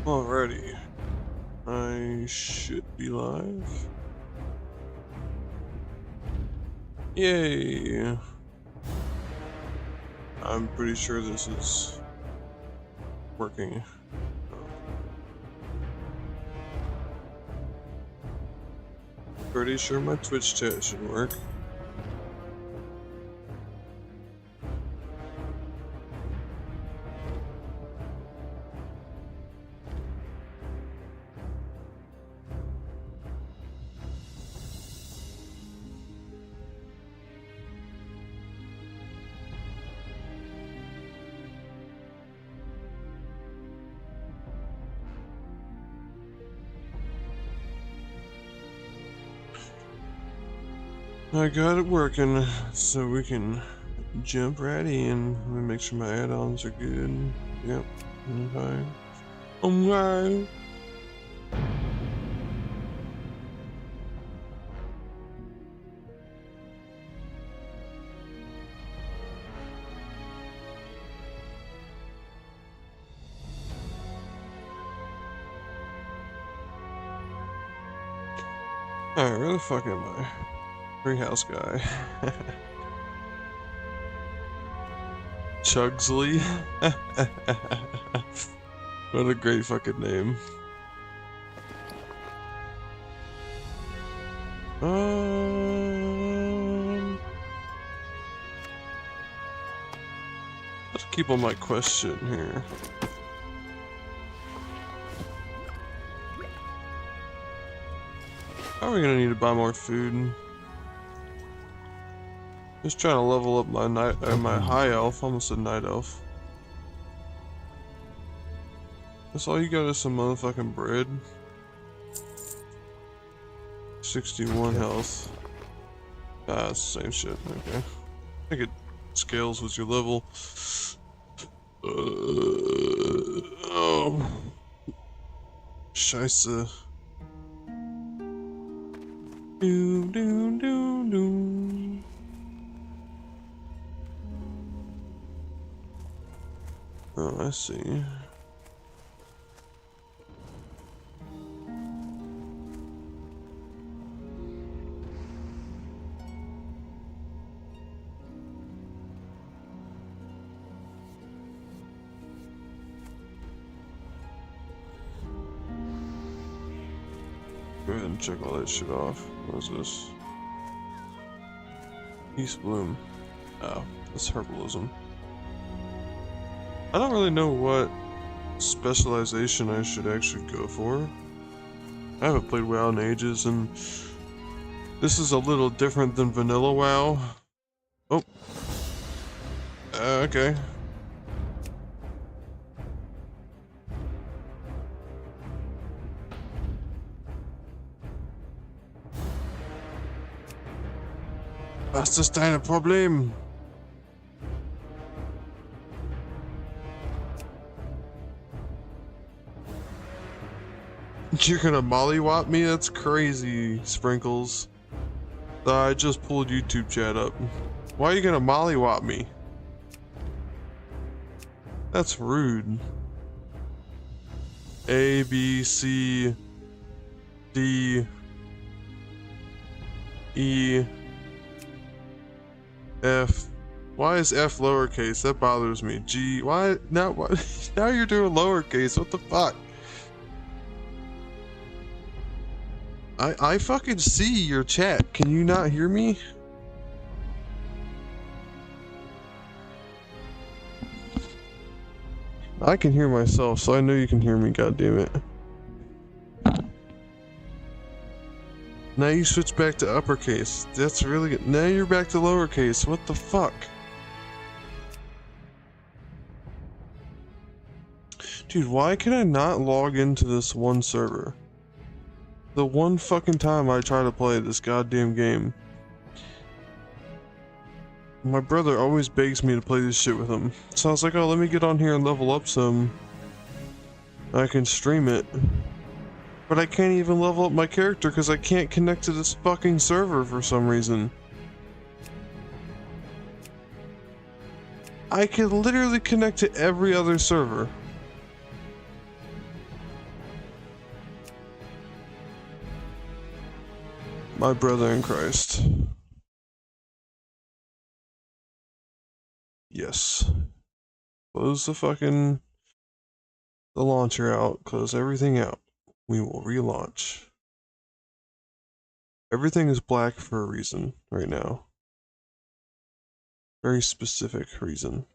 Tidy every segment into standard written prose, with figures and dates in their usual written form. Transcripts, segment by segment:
Alrighty. I should be live. Yay! I'm pretty sure this is working. Pretty sure my Twitch chat should work. I got it working, so we can jump right in. Let me make sure my add-ons are good. Yep. Okay. Okay. Alright, where the fuck am I? Treehouse guy. Chugsley. What a great fucking name. Let's keep on my question here. How are we gonna need to buy more food? Just trying to level up my my high elf, almost a night elf. That's all you got is some motherfucking bread. 61 health. Ah, it's the same shit. Okay. I think it scales with your level. Oh. Scheisse. Do do do do. Oh, I see. Go ahead and check all that shit off. What is this? Peace Bloom. Oh, that's herbalism. I don't really know what specialization I should actually go for. I haven't played WoW in ages, and this is a little different than vanilla WoW. Oh. Okay. Was ist dein Problem? You're gonna mollywop me? That's crazy, Sprinkles. I just pulled YouTube chat up. Why are you gonna mollywop me? That's rude. A, B, C, D, E, F. Why is F lowercase? That bothers me. G. Why? Now what? Now you're doing lowercase. What the fuck? I fucking see your chat. Can you not hear me? I can hear myself, so I know you can hear me, goddammit. Now you switch back to uppercase. That's really good. Now you're back to lowercase. What the fuck? Dude, why can I not log into this one server? The one fucking time I try to play this goddamn game. My brother always begs me to play this shit with him. So I was like, oh, let me get on here and level up some. I can stream it. But I can't even level up my character because I can't connect to this fucking server for some reason. I can literally connect to every other server. My brother in Christ. Yes. Close the launcher out. Close everything out. We will relaunch. Everything is black for a reason right now. Very specific reason.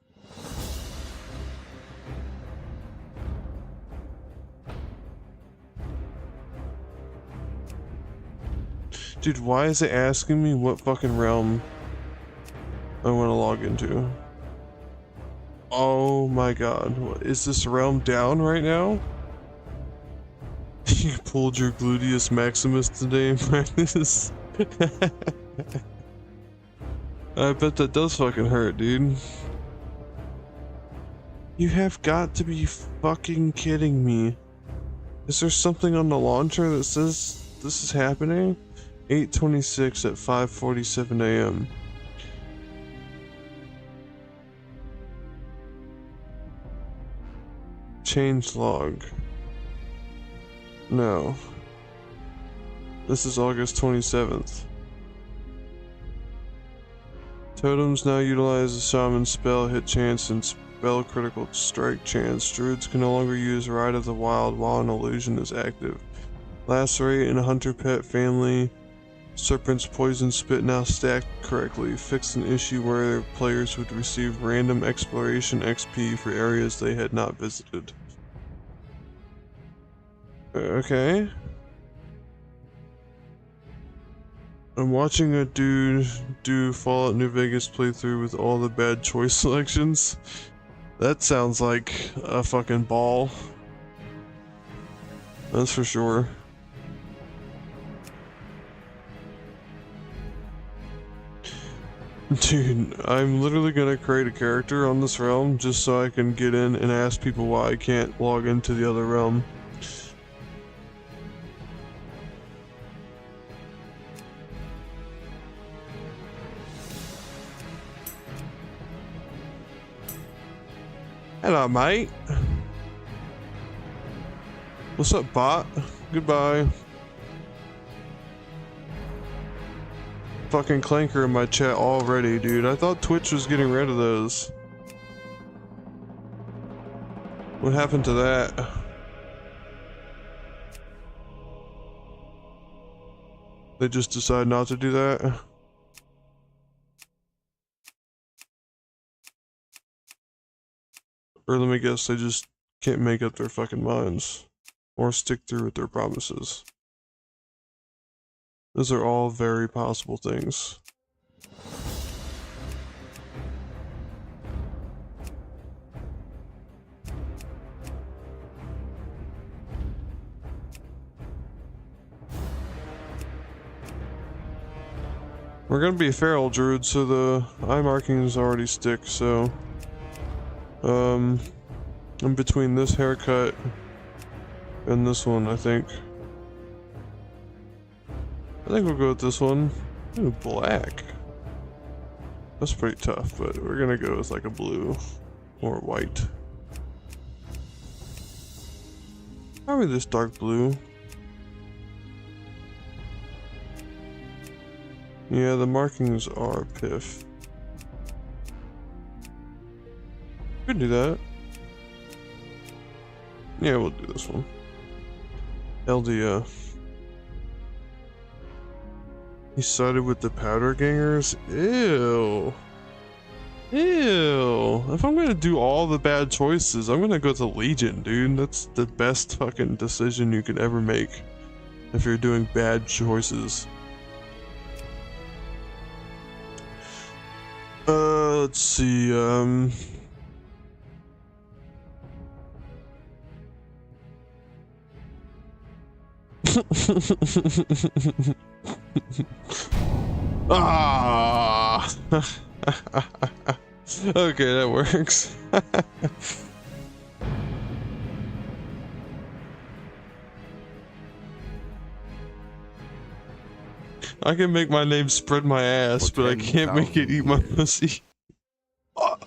Dude, why is it asking me what fucking realm I want to log into? Oh my god. What, is this realm down right now? You pulled your gluteus maximus today in practice? I bet that does fucking hurt, dude. You have got to be fucking kidding me. Is there something on the launcher that says this is happening? 8:26 at 5:47 a.m. Change log. No. This is August 27th. Totems now utilize the shaman spell hit chance and spell critical strike chance. Druids can no longer use Ride of the Wild while an illusion is active. Lacerate in a hunter pet family. Serpent's poison spit now stacked correctly. Fixed an issue where players would receive random exploration XP for areas they had not visited. Okay. I'm watching a dude do Fallout New Vegas playthrough with all the bad choice selections. That sounds like a fucking ball. That's for sure. Dude, I'm literally gonna create a character on this realm just so I can get in and ask people why I can't log into the other realm. Hello, mate. What's up, bot? Goodbye. Fucking clanker in my chat already, dude. I thought Twitch was getting rid of those. What happened to that? They just decide not to do that? Or let me guess, they just can't make up their fucking minds. Or stick through with their promises. Those are all very possible things. We're gonna be a feral druid, so the eye markings already stick, so... in between this haircut and this one, I think. I think we'll go with this one. Ooh, black. That's pretty tough, but we're gonna go with like a blue or white. Probably this dark blue. Yeah, the markings are piff. We can do that. Yeah, we'll do this one. LDF. He sided with the powder gangers? Ew. Ew. If I'm gonna do all the bad choices, I'm gonna go to Legion, dude. That's the best fucking decision you could ever make if you're doing bad choices. Let's see, ah. Okay, that works. I can make my name spread my ass, but I can't make it eat my pussy. Oh.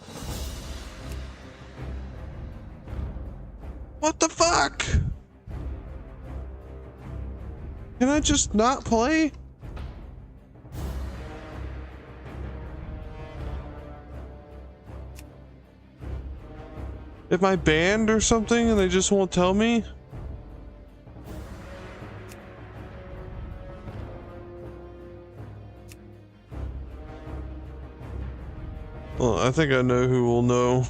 What the fuck? Can I just not play? Am I banned or something and they just won't tell me? Well, I think I know who will know.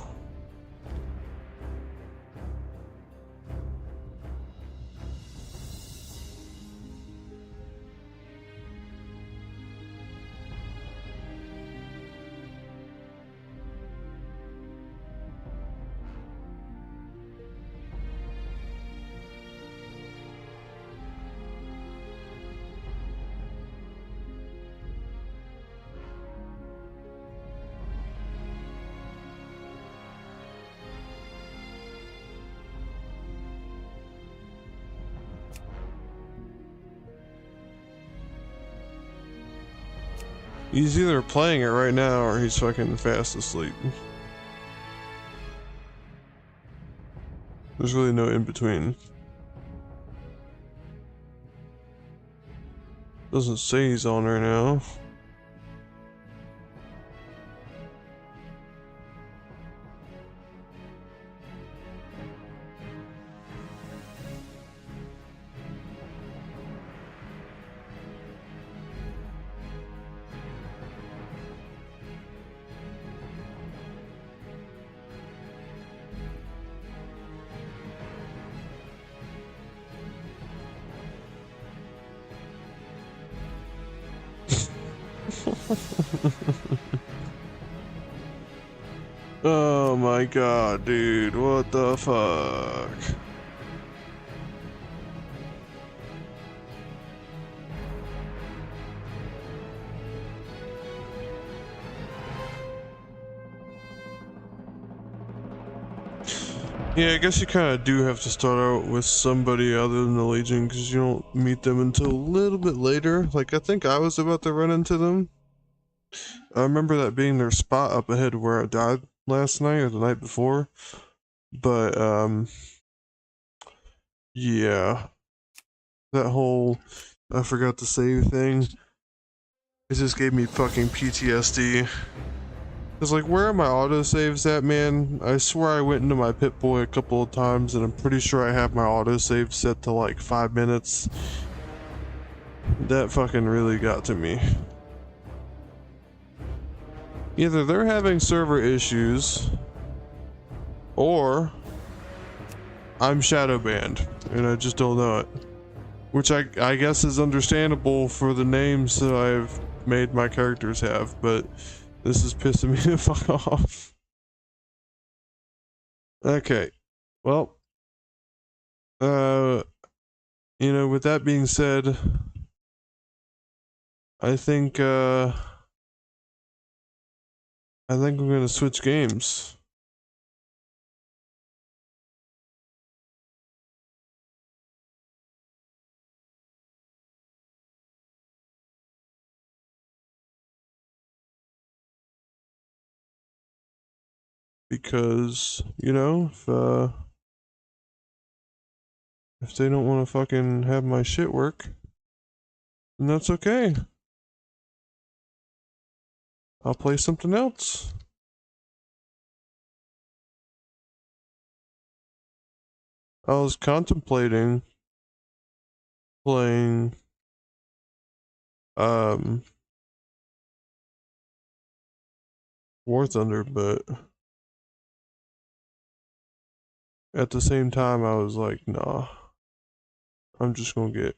He's either playing it right now or he's fucking fast asleep. There's really no in between. Doesn't say he's on right now. Oh my god, dude, what the fuck? Yeah, I guess you kind of do have to start out with somebody other than the Legion because you don't meet them until a little bit later. Like, I think I was about to run into them. I remember that being their spot up ahead where I died last night or the night before. But, yeah. That whole I forgot to save thing, it just gave me fucking PTSD. It's like, where are my autosaves at, man? I swear I went into my Pip-Boy a couple of times and I'm pretty sure I have my autosave set to like 5 minutes. That fucking really got to me. Either they're having server issues or I'm shadow banned and I just don't know it. Which I guess is understandable for the names that I've made my characters have, but this is pissing me the fuck off. Okay, well, you know, with that being said, I think I'm gonna switch games. Because, you know, if they don't want to fucking have my shit work, then that's okay. I'll play something else. I was contemplating playing War Thunder, but at the same time I was like, nah, I'm just gonna get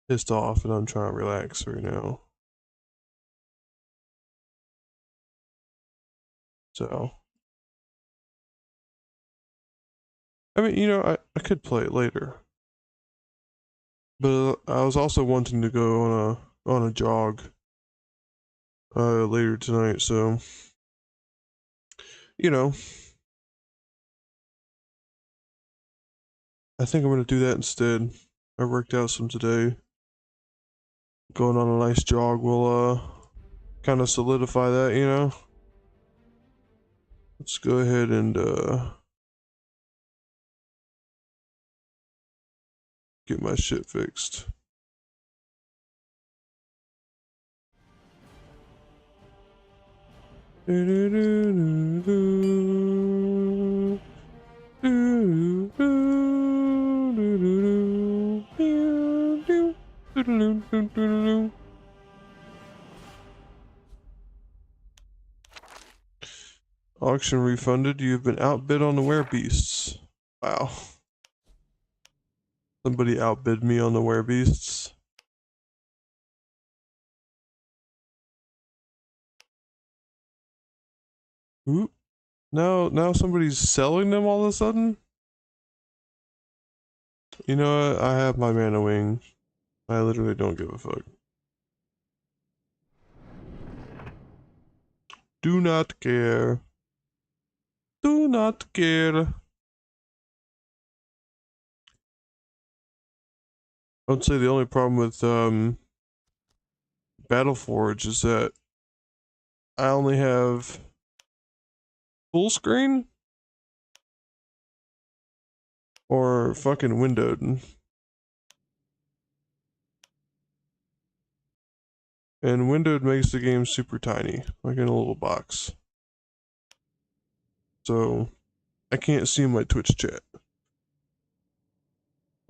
pissed off and I'm trying to relax right now. So I mean, you know, I could play it later. But I was also wanting to go on a jog later tonight, so you know, I think I'm gonna do that instead. I worked out some today. Going on a nice jog will kind of solidify that, you know. Let's go ahead and get my shit fixed. Do, do, do, do, do. Auction refunded. You have been outbid on the werebeasts. Wow. Somebody outbid me on the werebeasts. Oop. Now somebody's selling them all of a sudden? You know what? I have my mana wing. I literally don't give a fuck. Do not care. Do not care. I would say the only problem with Battleforge is that I only have full screen or fucking windowed. And windowed makes the game super tiny, like in a little box. So I can't see my Twitch chat.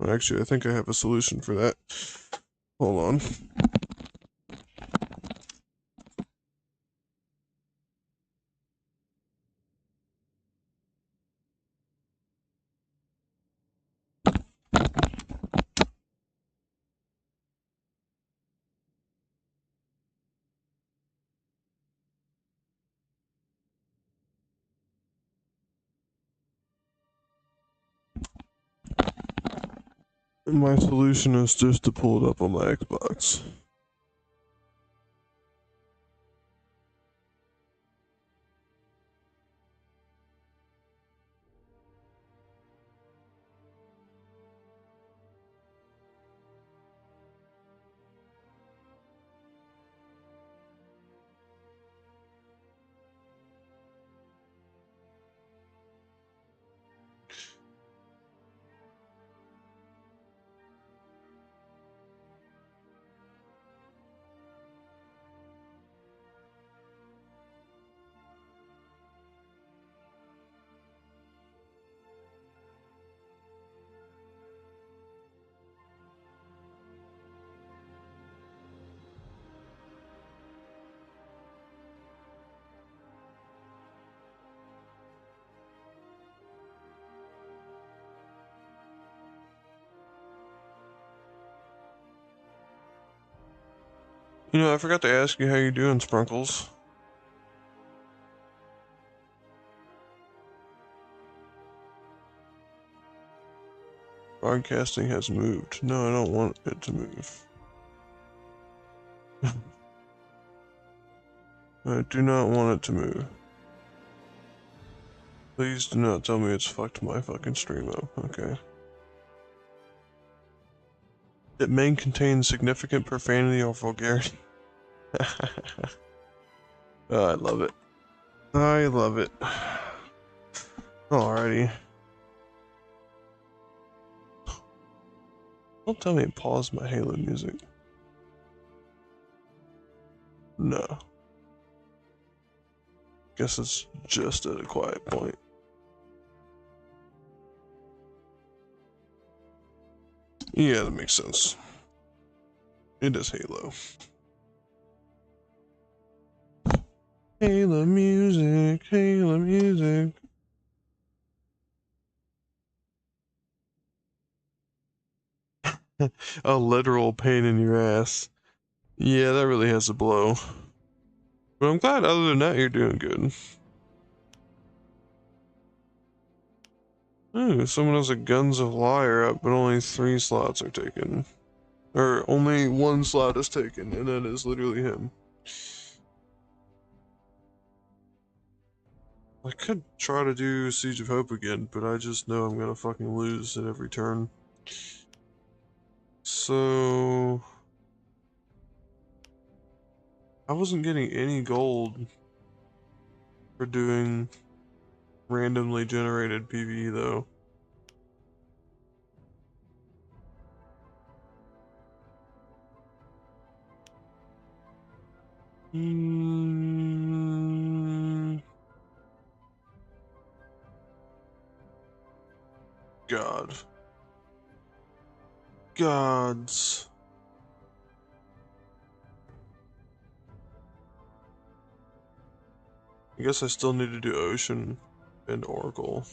Actually, I think I have a solution for that. Hold on. My solution is just to pull it up on my Xbox. You know, I forgot to ask you how you doing, Sprinkles. Broadcasting has moved. No, I don't want it to move. I do not want it to move. Please do not tell me it's fucked my fucking stream up. Okay. It may contain significant profanity or vulgarity. Oh, I love it. I love it. Alrighty. Don't tell me to pause my Halo music. No. Guess it's just at a quiet point. Yeah, that makes sense. It is Halo. Halo music, Halo music. A literal pain in your ass. Yeah, that really has a blow. But I'm glad other than that you're doing good. Ooh, someone has a Guns of Liar up, but only 3 slots are taken. Or only 1 slot is taken, and that is literally him. I could try to do Siege of Hope again, but I just know I'm gonna fucking lose at every turn. So... I wasn't getting any gold for doing randomly generated PvE though. God. Gods. I guess I still need to do Ocean and Oracle.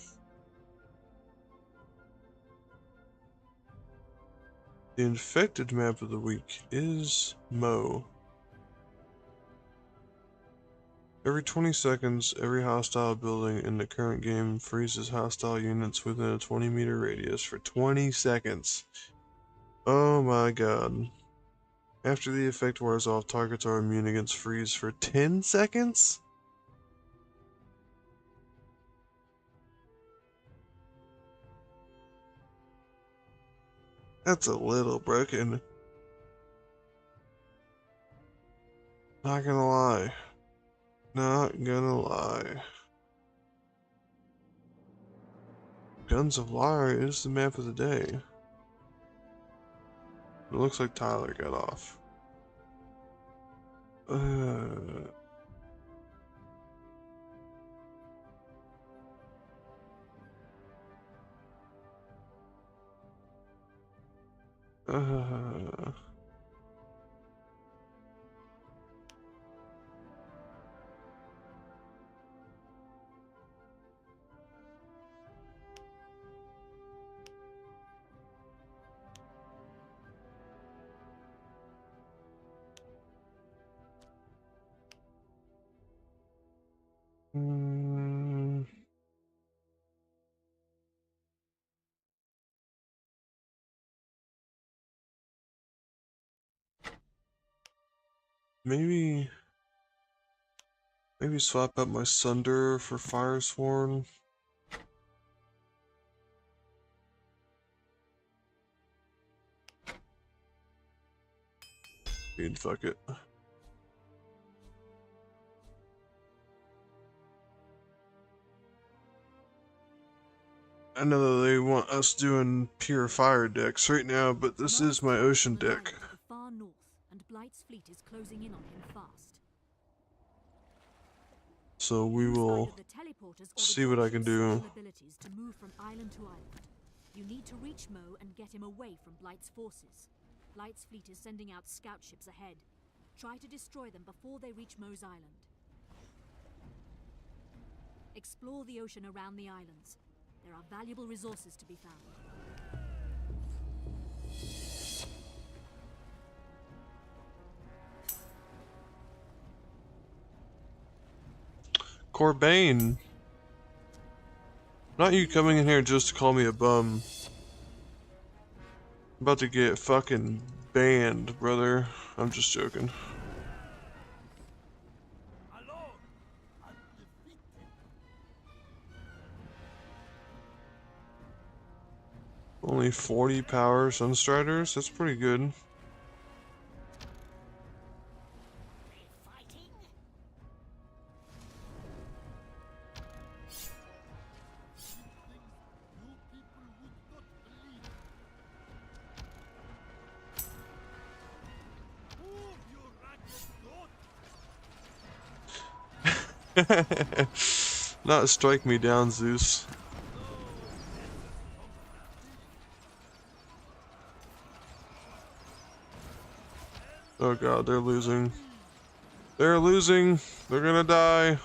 The infected map of the week is Mo. Every 20 seconds, every hostile building in the current game freezes hostile units within a 20-meter radius for 20 seconds. Oh my god. After the effect wears off, targets are immune against freeze for 10 seconds? That's a little broken. Not gonna lie. Not gonna lie. Guns of Lyre is the map of the day. It looks like Tyler got off. Uh, mm, maybe swap out my Sunder for Firesworn. Dude, fuck it. I know that they want us doing pure fire decks right now, but this is my ocean deck. Far north, and Blight's fleet is closing in on him fast. So we will see what I can do. To move from island to island. You need to reach Mo and get him away from Blight's forces. Blight's fleet is sending out scout ships ahead. Try to destroy them before they reach Mo's island. Explore the ocean around the islands. There are valuable resources to be found. Corbane! Not you coming in here just to call me a bum. I'm about to get fucking banned, brother. I'm just joking. Only 40 power Sunstriders? That's pretty good. Not strike me down, Zeus. Oh god, they're losing. They're losing. They're gonna die.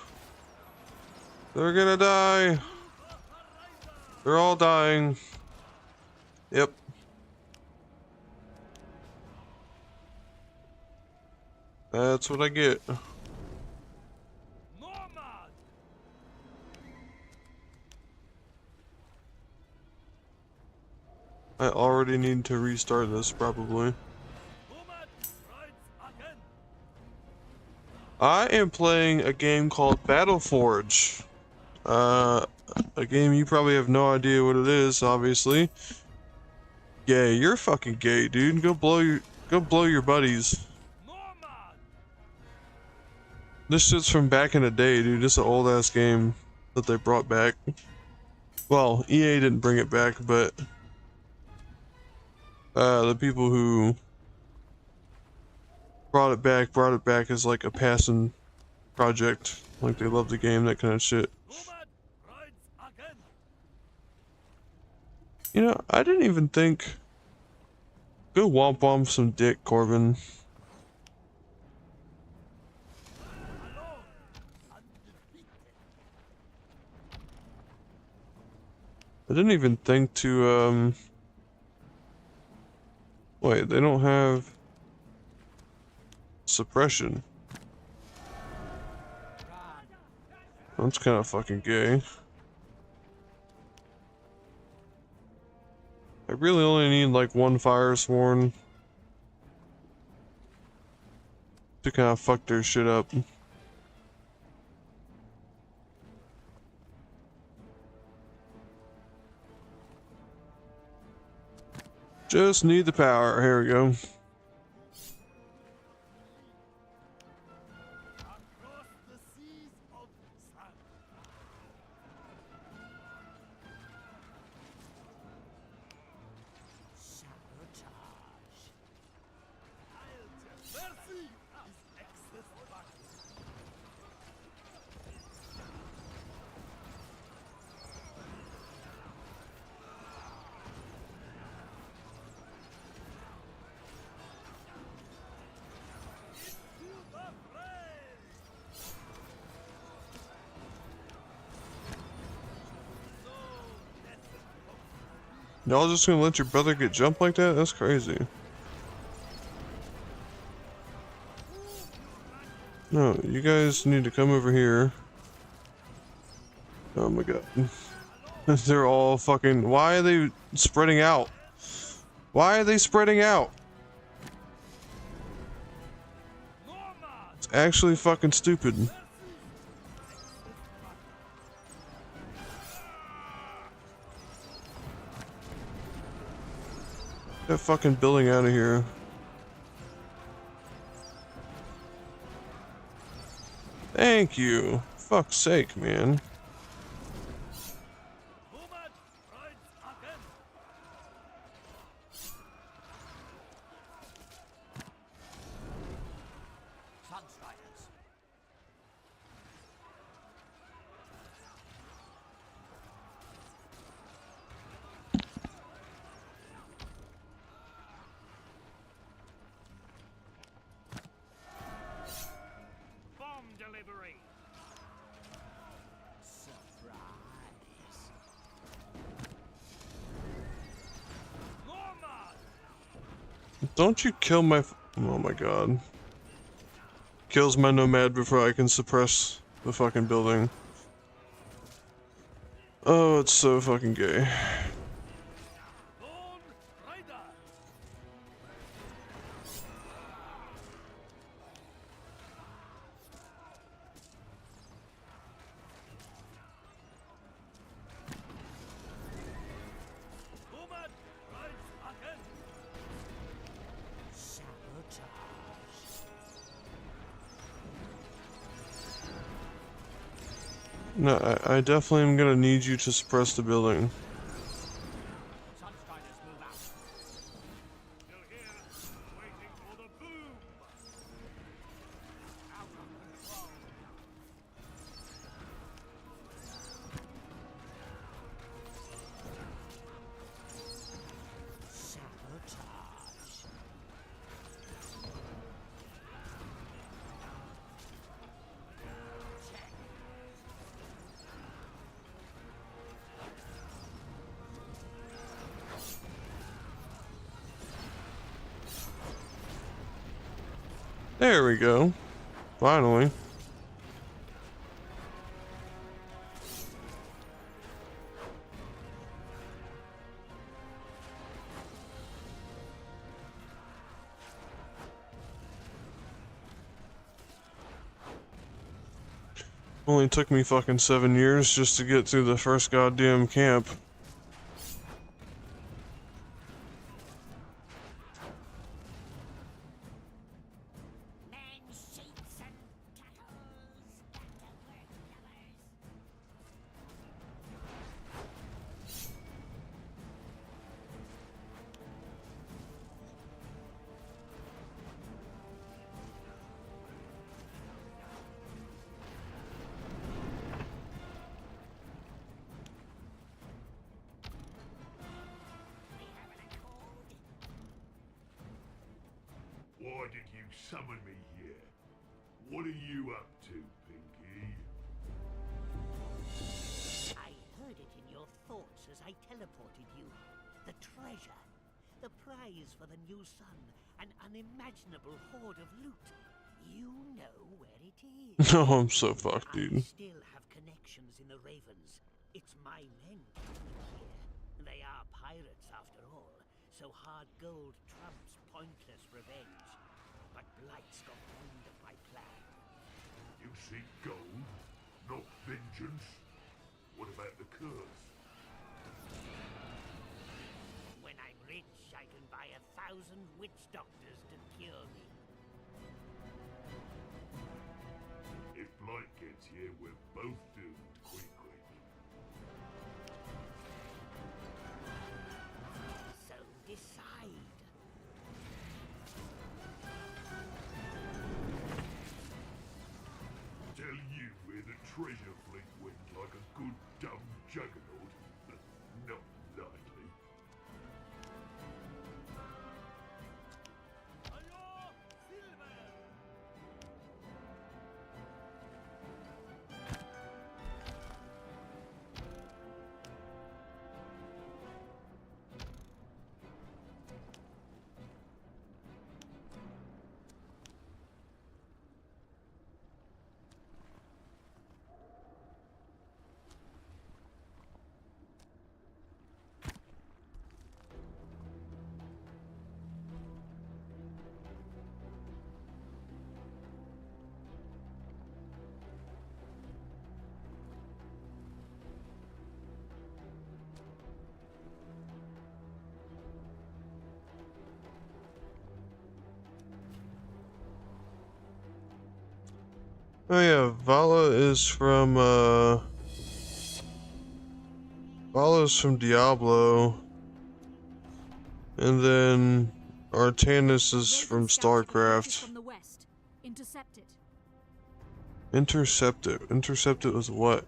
They're gonna die. They're all dying. Yep. That's what I get. I already need to restart this, probably. I am playing a game called Battleforge. A game you probably have no idea what it is, obviously. Gay, you're fucking gay, dude. Go blow your buddies. This shit's from back in the day, dude. It's an old ass game that they brought back. Well, EA didn't bring it back, but the people who brought it back as like a passing project. Like they love the game, that kind of shit. You know, I didn't even think. Go womp womp some dick, Corbin. didn't even think to, wait, they don't have suppression. That's kind of fucking gay. I really only need like one fire sworn to kind of fuck their shit up. Just need the power. Here we go. Y'all just gonna let your brother get jumped like that? That's crazy. No, you guys need to come over here. Oh my god. They're all fucking... Why are they spreading out? Why are they spreading out? It's actually fucking stupid. Get that fucking building out of here. Thank you. Fuck's sake, man. Don't you kill my... Oh my god. Kills my nomad before I can suppress the fucking building. Oh, it's so fucking gay. No, I definitely am gonna need you to suppress the building. There we go. Finally. Only took me fucking 7 years just to get through the first goddamn camp. Why did you summon me here? What are you up to, Pinky? I heard it in your thoughts as I teleported you. The treasure. The prize for the new sun. An unimaginable hoard of loot. You know where it is. No, I'm so fucked, I dude. still have connections in the Ravens. It's my men keeping here. They are pirates after all, so hard gold trumps pointless revenge. But Blight's got wind of my plan. You seek gold, not vengeance? What about the curse? When I'm rich, I can buy 1,000 witch doctors to cure me. If Blight gets here, we're both doomed quickly. So decide. Tell you where the treasure fleet went like a good dumb juggernaut? Not likely. Oh yeah, Vala is from Vala's from Diablo, and then Artanis is from StarCraft. From the west. Intercept it. Intercept it. Intercept it was what?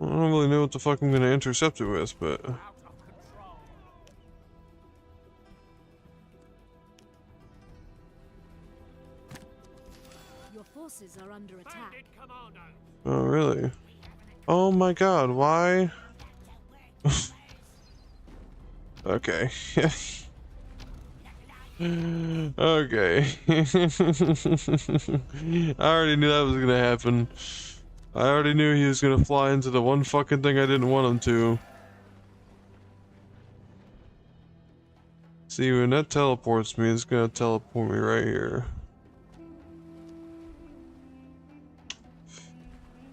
I don't really know what the fuck I'm gonna intercept it with, but... Your forces are under attack. Oh, really? Oh my god, why? Okay. Okay. I already knew that was gonna happen. I already knew he was gonna fly into the one fucking thing I didn't want him to. See, when that teleports me, it's gonna teleport me right here.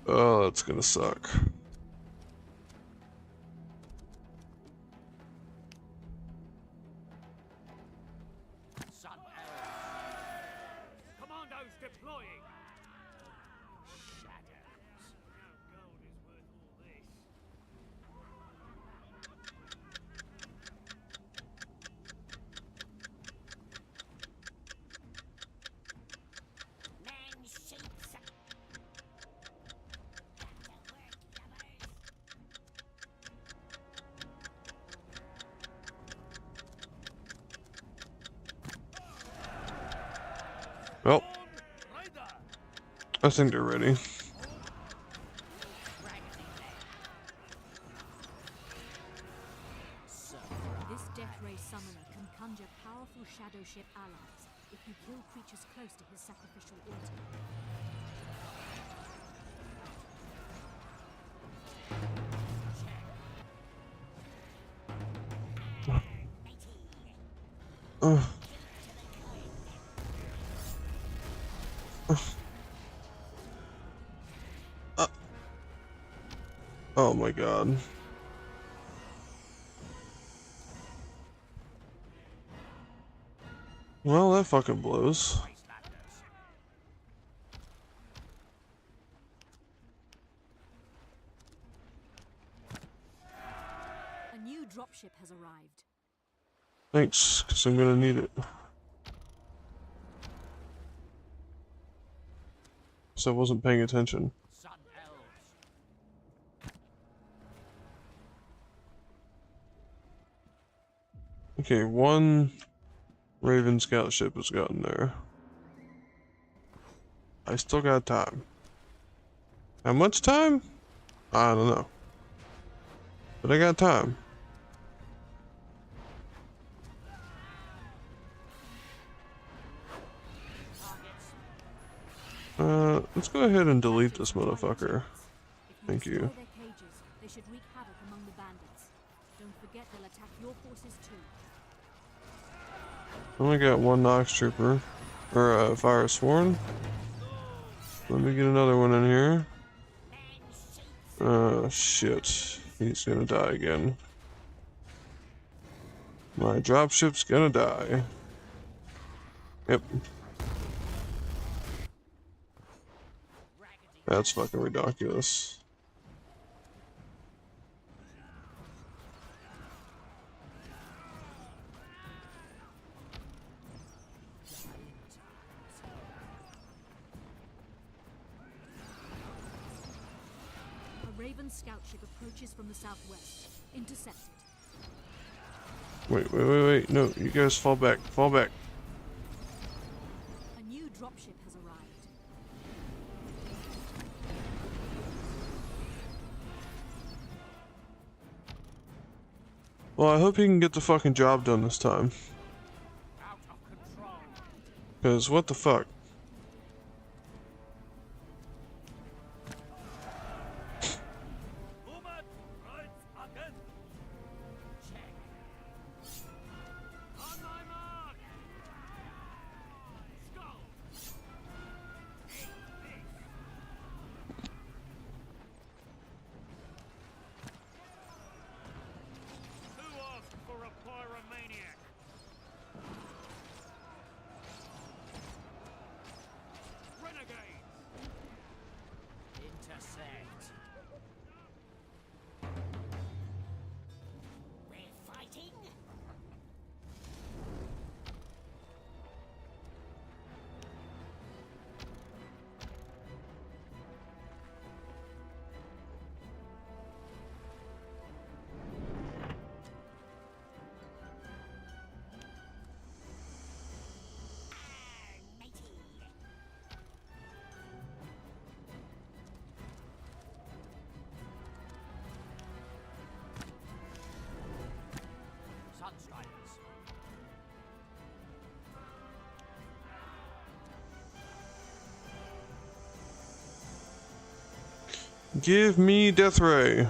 Oh, that's gonna suck. Commandos deploying. Shadows. No gold is worth all this. Man shapes. Well, I think they're ready. This Death Ray summoner can conjure powerful shadow ship allies if you kill creatures close to his sacrificial altar. Oh my god. Well, that fucking blows. dropship has arrived. Thanks, because I'm gonna need it. So I wasn't paying attention. Sun elves. Okay, one Raven scout ship has gotten there. I still got time. How much time? I don't know. But I got time. Let's go ahead and delete this motherfucker. Thank you. Destroy their cages, they should wreak havoc among the bandits. Don't forget they'll attack your forces too. Only got one Nox Trooper. Or, Fire Sworn. Let me get another one in here. Shit. He's gonna die again. My dropship's gonna die. Yep. That's fucking ridiculous. A Raven scout ship approaches from the southwest. Intercept it. Wait. No, you guys fall back. Fall back. A new dropship has arrived. Well, I hope he can get the fucking job done this time. Out of control. Because what the fuck? Woman rides again. Check. On my mark. Skull. Take this. Who asked for a pyromaniac? Renegade. Intersect. We're fighting. Matey. Sunstrikers. Give me Death Ray.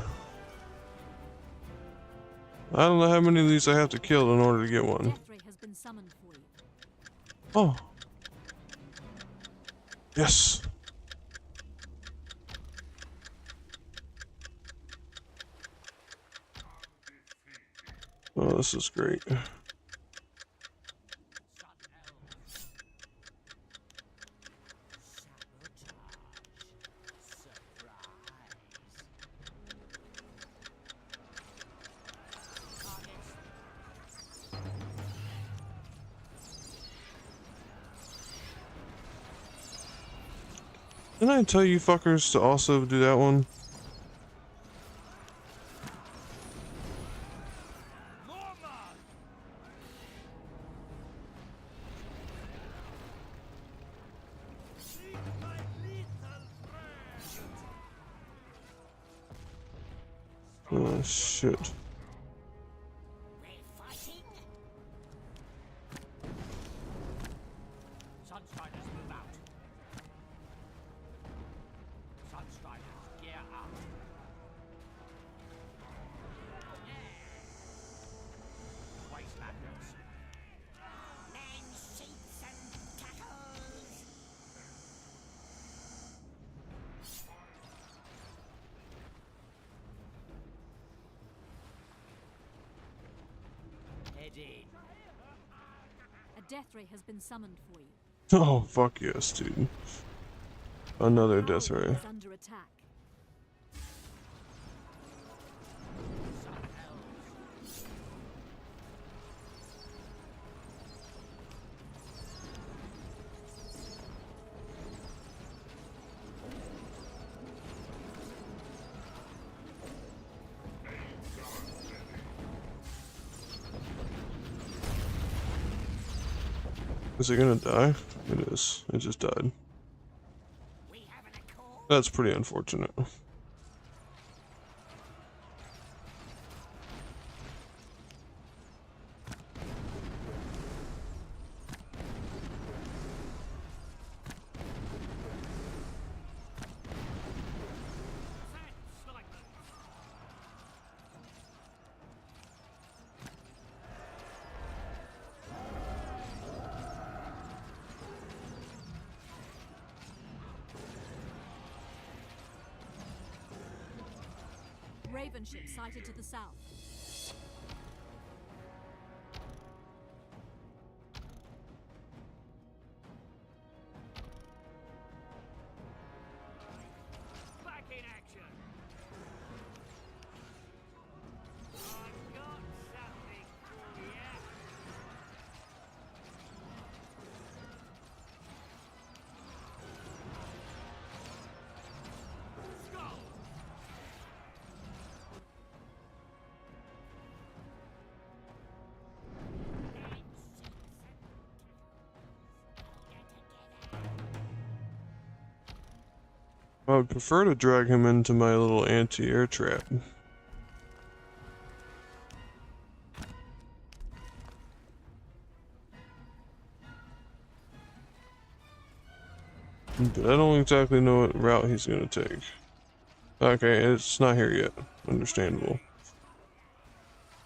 I don't know how many of these I have to kill in order to get one. Death ray has been summoned for you. Oh. Yes. Oh, this is great. Sun elves. Sabotage. Surprise. Targets. Didn't I tell you fuckers to also do that one? Oh shit. We're fighting. Sunstriders move out. Sunstriders gear up. Wastelanders. Men, sheets, and tackles. Head in. A death ray has been summoned for you. Oh fuck yes, dude. Another Death Ray. Is under attack. Sun elves. Is it gonna die? It is. It just died. That's pretty unfortunate. Raven ship sighted to the south. Back in action. I've got something for you. Skull. I would prefer to drag him into my little anti-air trap. But I don't exactly know what route he's gonna take. Okay, it's not here yet. Understandable.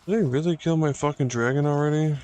Did they really kill my fucking dragon already?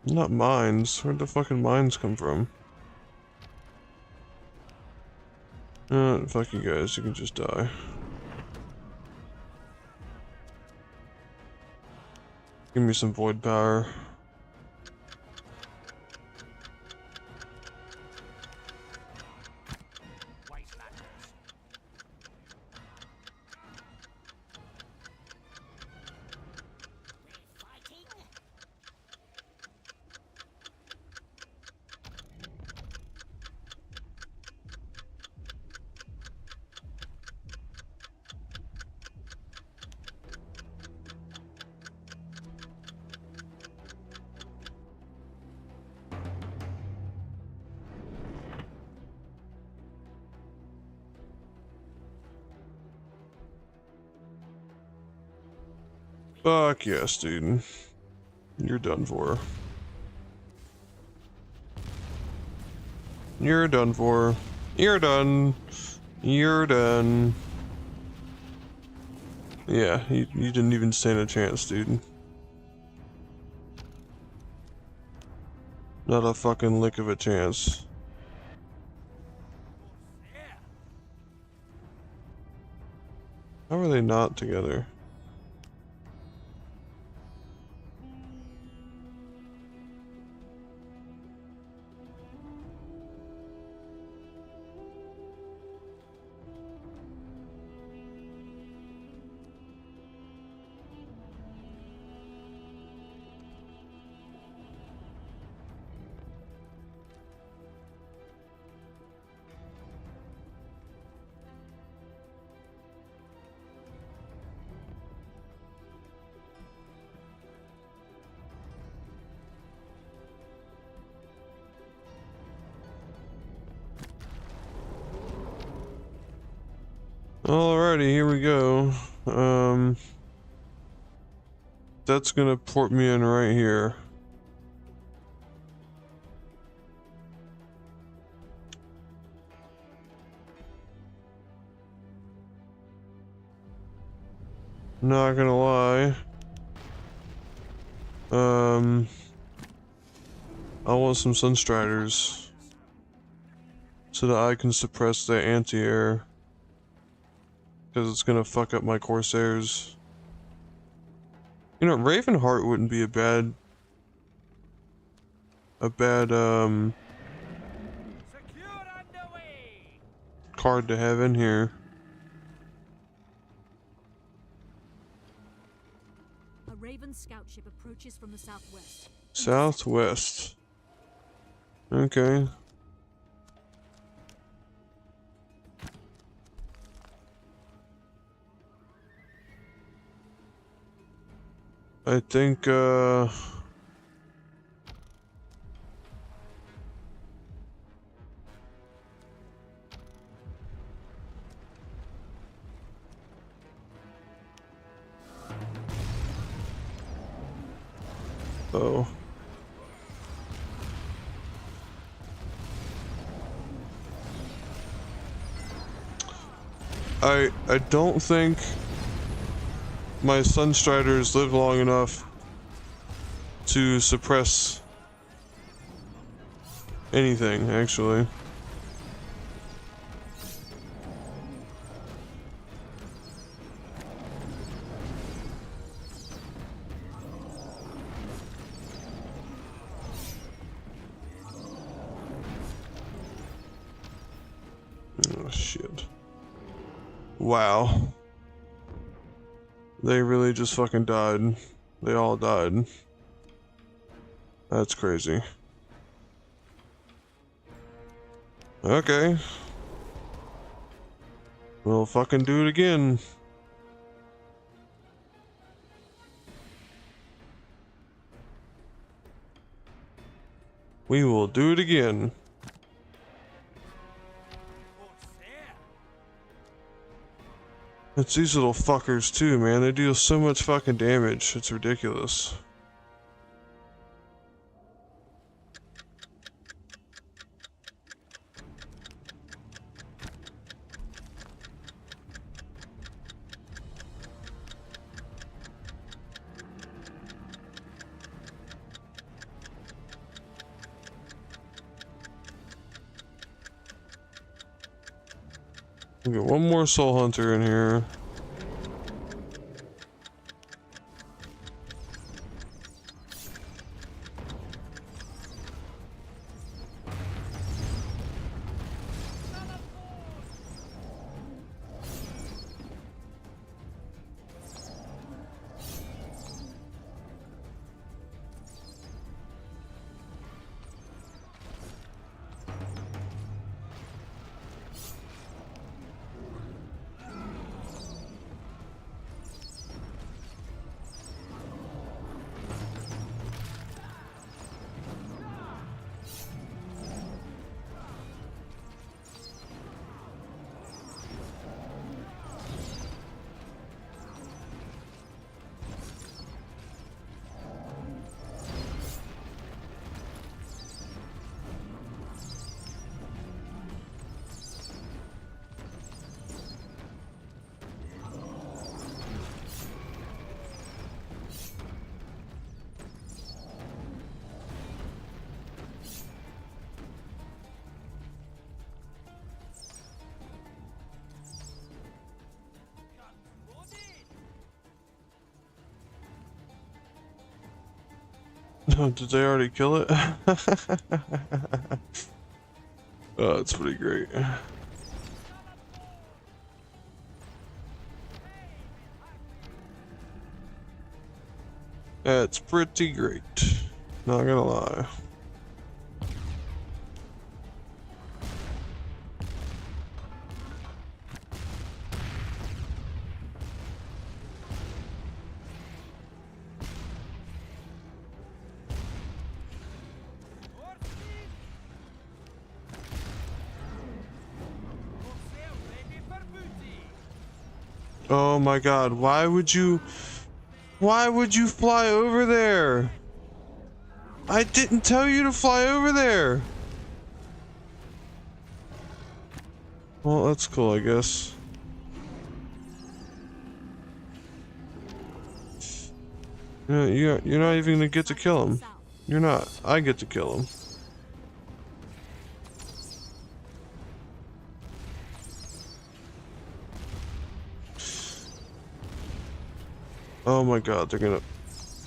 Not mines. Where'd the fucking mines come from? Fuck you guys, you can just die. Give me some void power. Fuck yes, dude. You're done for. You're done for. You're done. You're done. Yeah, you didn't even stand a chance, dude. Not a fucking lick of a chance. How are they not together? Alrighty, here we go. That's gonna port me in right here. Not gonna lie. I want some Sunstriders so that I can suppress the anti-air. Because it's gonna fuck up my Corsairs. You know, Ravenheart wouldn't be a bad card to have in here. A Raven scout ship approaches from the southwest. Southwest. Okay. I think, oh. I don't think my Sunstriders live long enough to suppress anything, actually. Oh, shit. Wow. They really just fucking died. They all died. That's crazy. Okay. We'll fucking do it again. We will do it again. It's these little fuckers too, man. They deal so much fucking damage. It's ridiculous. We got one more soul hunter in here. Oh, did they already kill it? Oh, that's pretty great. That's pretty great. Not gonna lie. Oh my god, why would you fly over there? I didn't tell you to fly over there. Well, that's cool, I guess. You're not even gonna get to kill him. You're not. I get to kill him. Oh my god, they're gonna...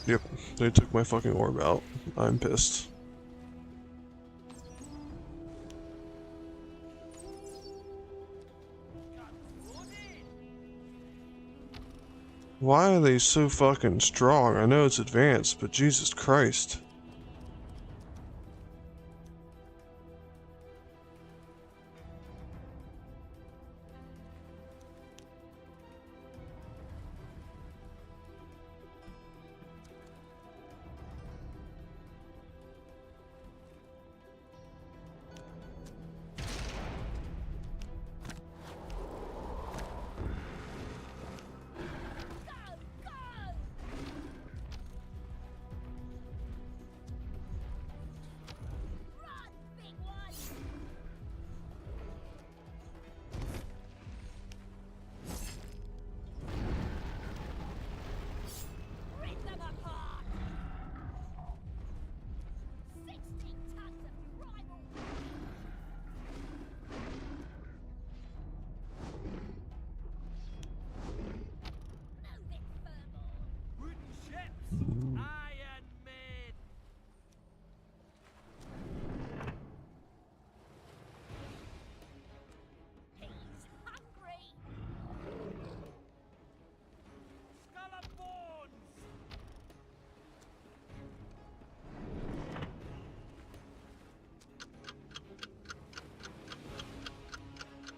Yep, they took my fucking orb out. I'm pissed. Why are they so fucking strong? I know it's advanced, but Jesus Christ.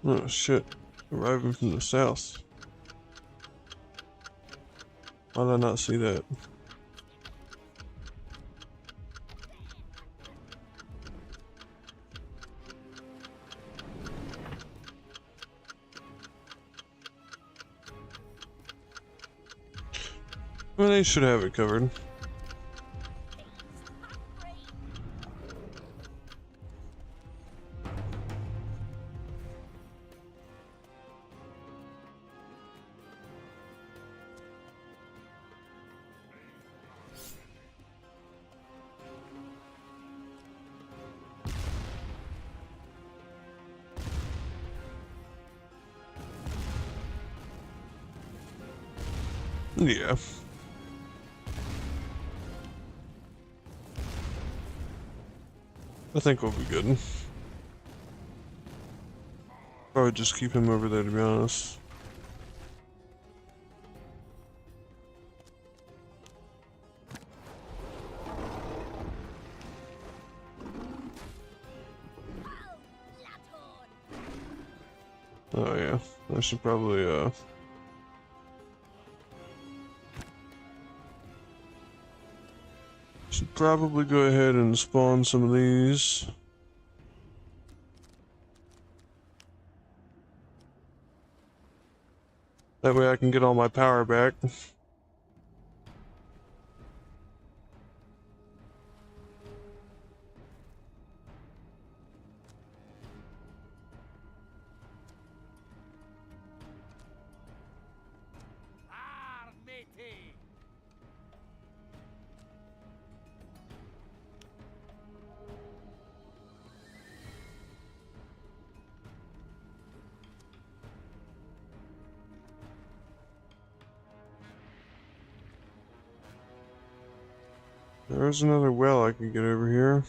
Oh shit. Arriving from the south. Why did I not see that? Well, they should have it covered. Yeah. I think we'll be good. Probably just keep him over there, to be honest. Oh yeah, I should probably go ahead and spawn some of these. That way I can get all my power back. There's another well I can get over here.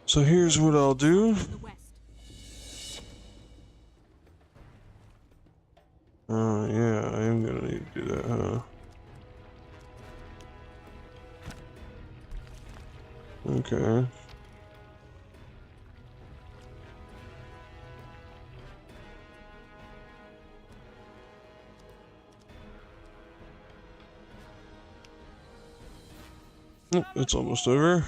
So here's what I'll do. Oh yeah, I am gonna need to do that, huh? Okay. Oh, it's almost over.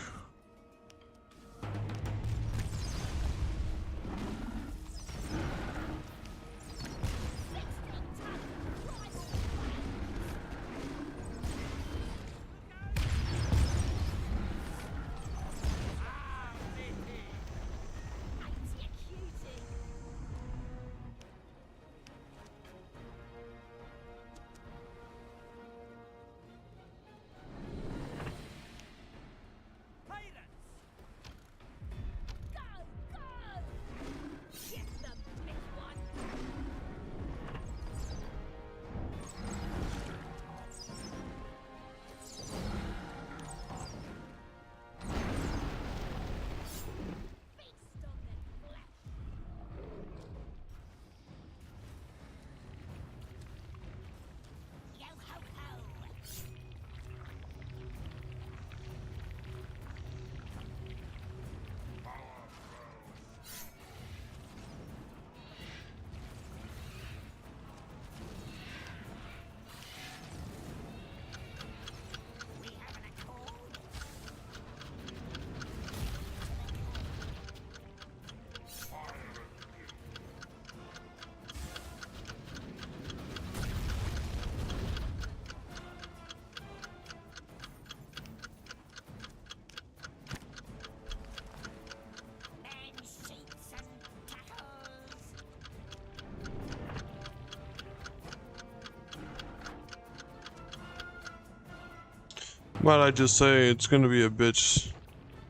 Might I just say it's gonna be a bitch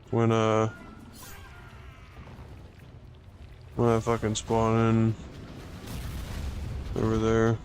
when I fucking spawn in over there.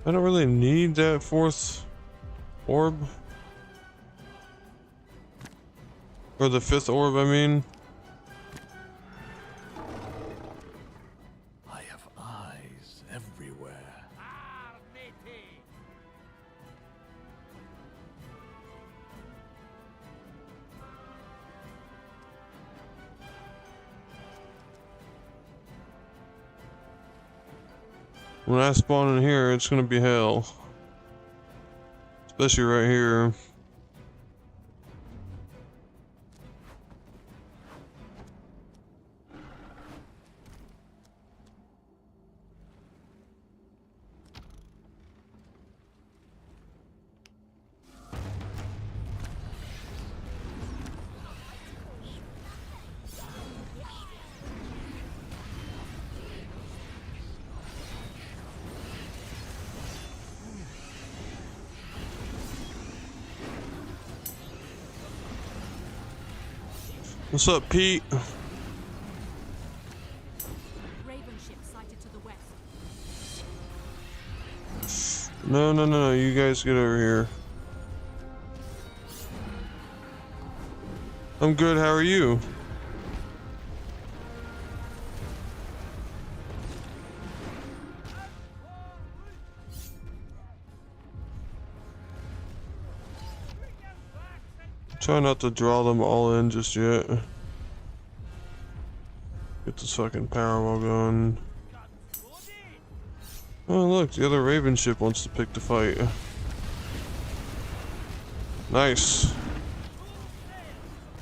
I don't really need that fourth orb. Or the fifth orb, I mean. I have eyes everywhere. When I spawn in here, it's gonna be hell. Especially right here. What's up, Pete? Raven ship sighted to the west. No, you guys get over here. I'm good, how are you? Try not to draw them all in just yet. Get this fucking power wall going. Oh look, the other Raven ship wants to pick the fight. Nice.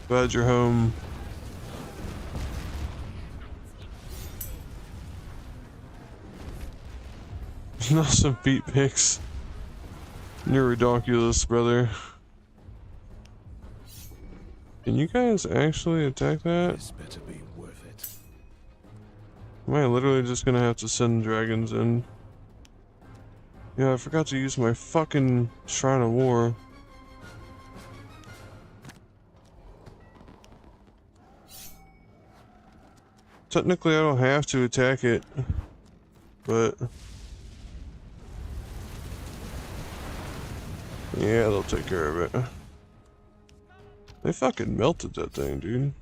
Glad you're home. Not some feet pics. You're ridiculous, brother. Can you guys actually attack that? This better be worth it. Am I literally just gonna have to send dragons in? Yeah, I forgot to use my fucking Shrine of War. Technically, I don't have to attack it, but yeah, they'll take care of it. They fucking melted that thing, dude.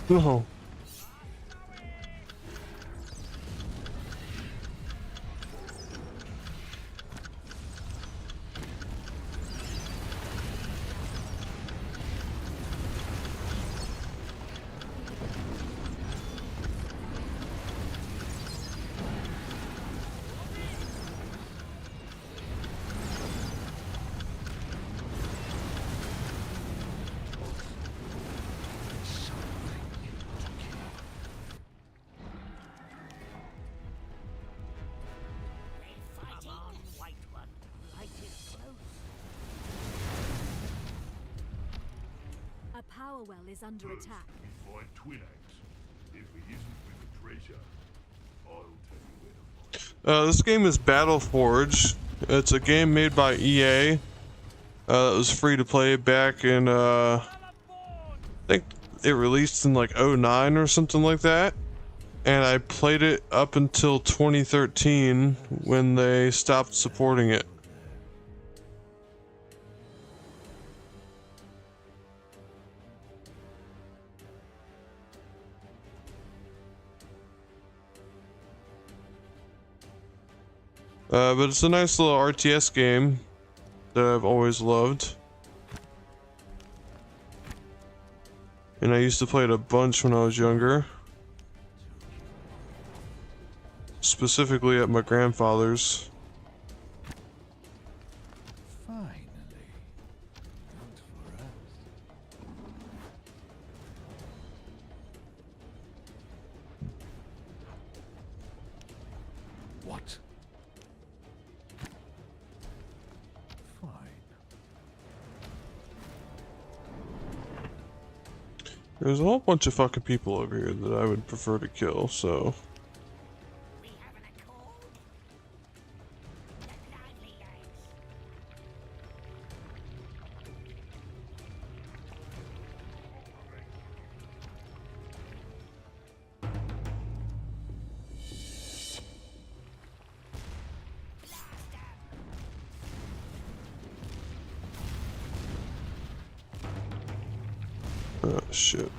No. Come on, white one. Light is close. A power well is under First, attack. we find Twin Axe. If he isn't with the treasure, I'll tell you where to find him. This game is Battleforge. It's a game made by EA. That was free to play back in, I think it released in like '09 or something like that. And I played it up until 2013 when they stopped supporting it. But it's a nice little RTS game that I've always loved. And I used to play it a bunch when I was younger. specifically at my grandfather's. Finally. Not for us. What? Fine. There's a whole bunch of fucking people over here that I would prefer to kill, so... We having a call? The lively lads. Oh, shit.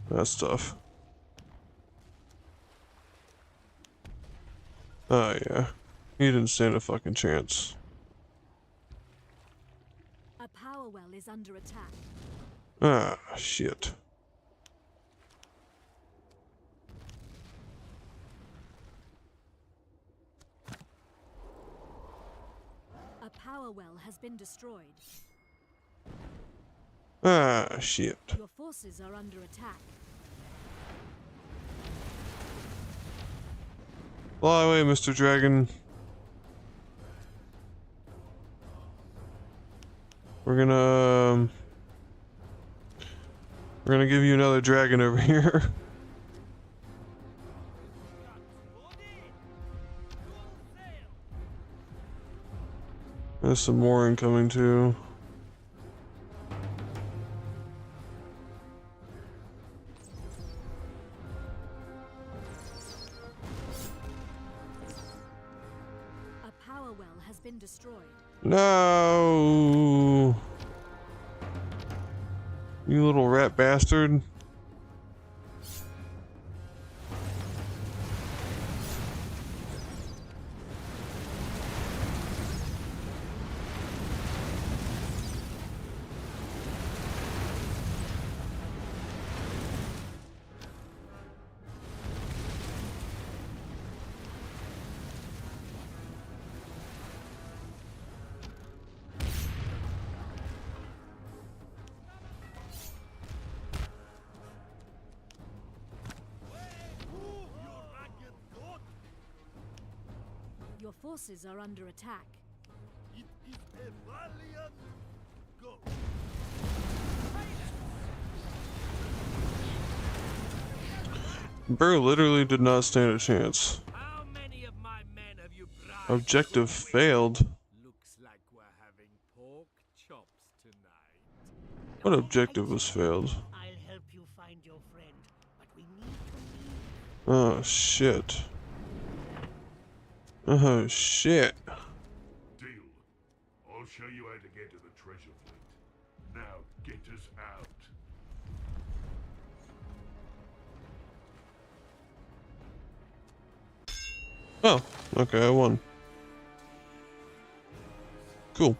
That's tough. Oh, yeah. He didn't stand a fucking chance. A power well is under attack. Ah, shit. A power well has been destroyed. Ah, shit. Your forces are under attack. Fly away, Mr. Dragon. We're gonna give you another dragon over here. There's some more incoming too. A power well has been destroyed. No! You little rat bastard. Your forces are under attack. It is a valiant go. Bro literally did not stand a chance. How many of my men have you bribed? Objective failed. Looks like we're having pork chops tonight. What objective was failed? I'll help you find your friend, but we need to leave. Oh shit. Oh shit. Deal. I'll show you how to get to the treasure fleet. Now get us out. Oh, okay, I won. Cool.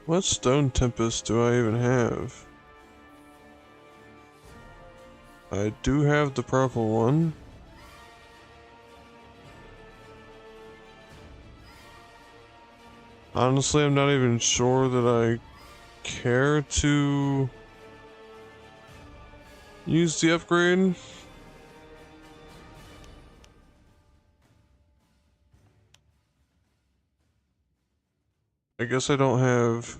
What stone tempest do I even have? I do have the purple one. Honestly, I'm not even sure that I care to use the upgrade. I guess I don't have...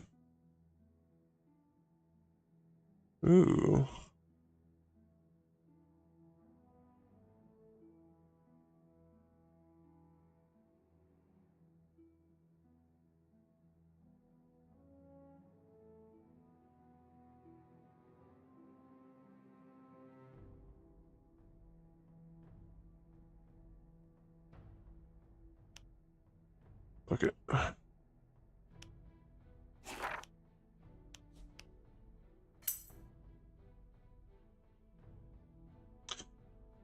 Ooh. Okay.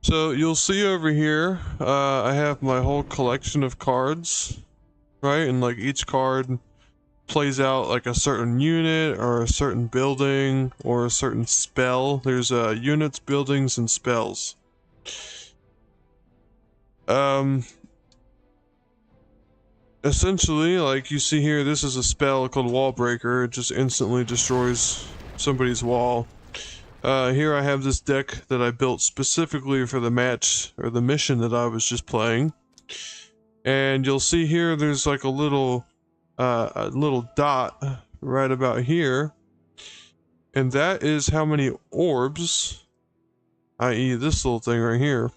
So you'll see over here, I have my whole collection of cards, right? And like each card plays out like a certain unit or a certain building or a certain spell. There's units, buildings, and spells. Essentially, like you see here, this is a spell called Wall Breaker. It just instantly destroys somebody's wall. Here I have this deck that I built specifically for the match or the mission that I was just playing. And you'll see here there's like a little dot right about here. And that is how many orbs, i.e. this little thing right here,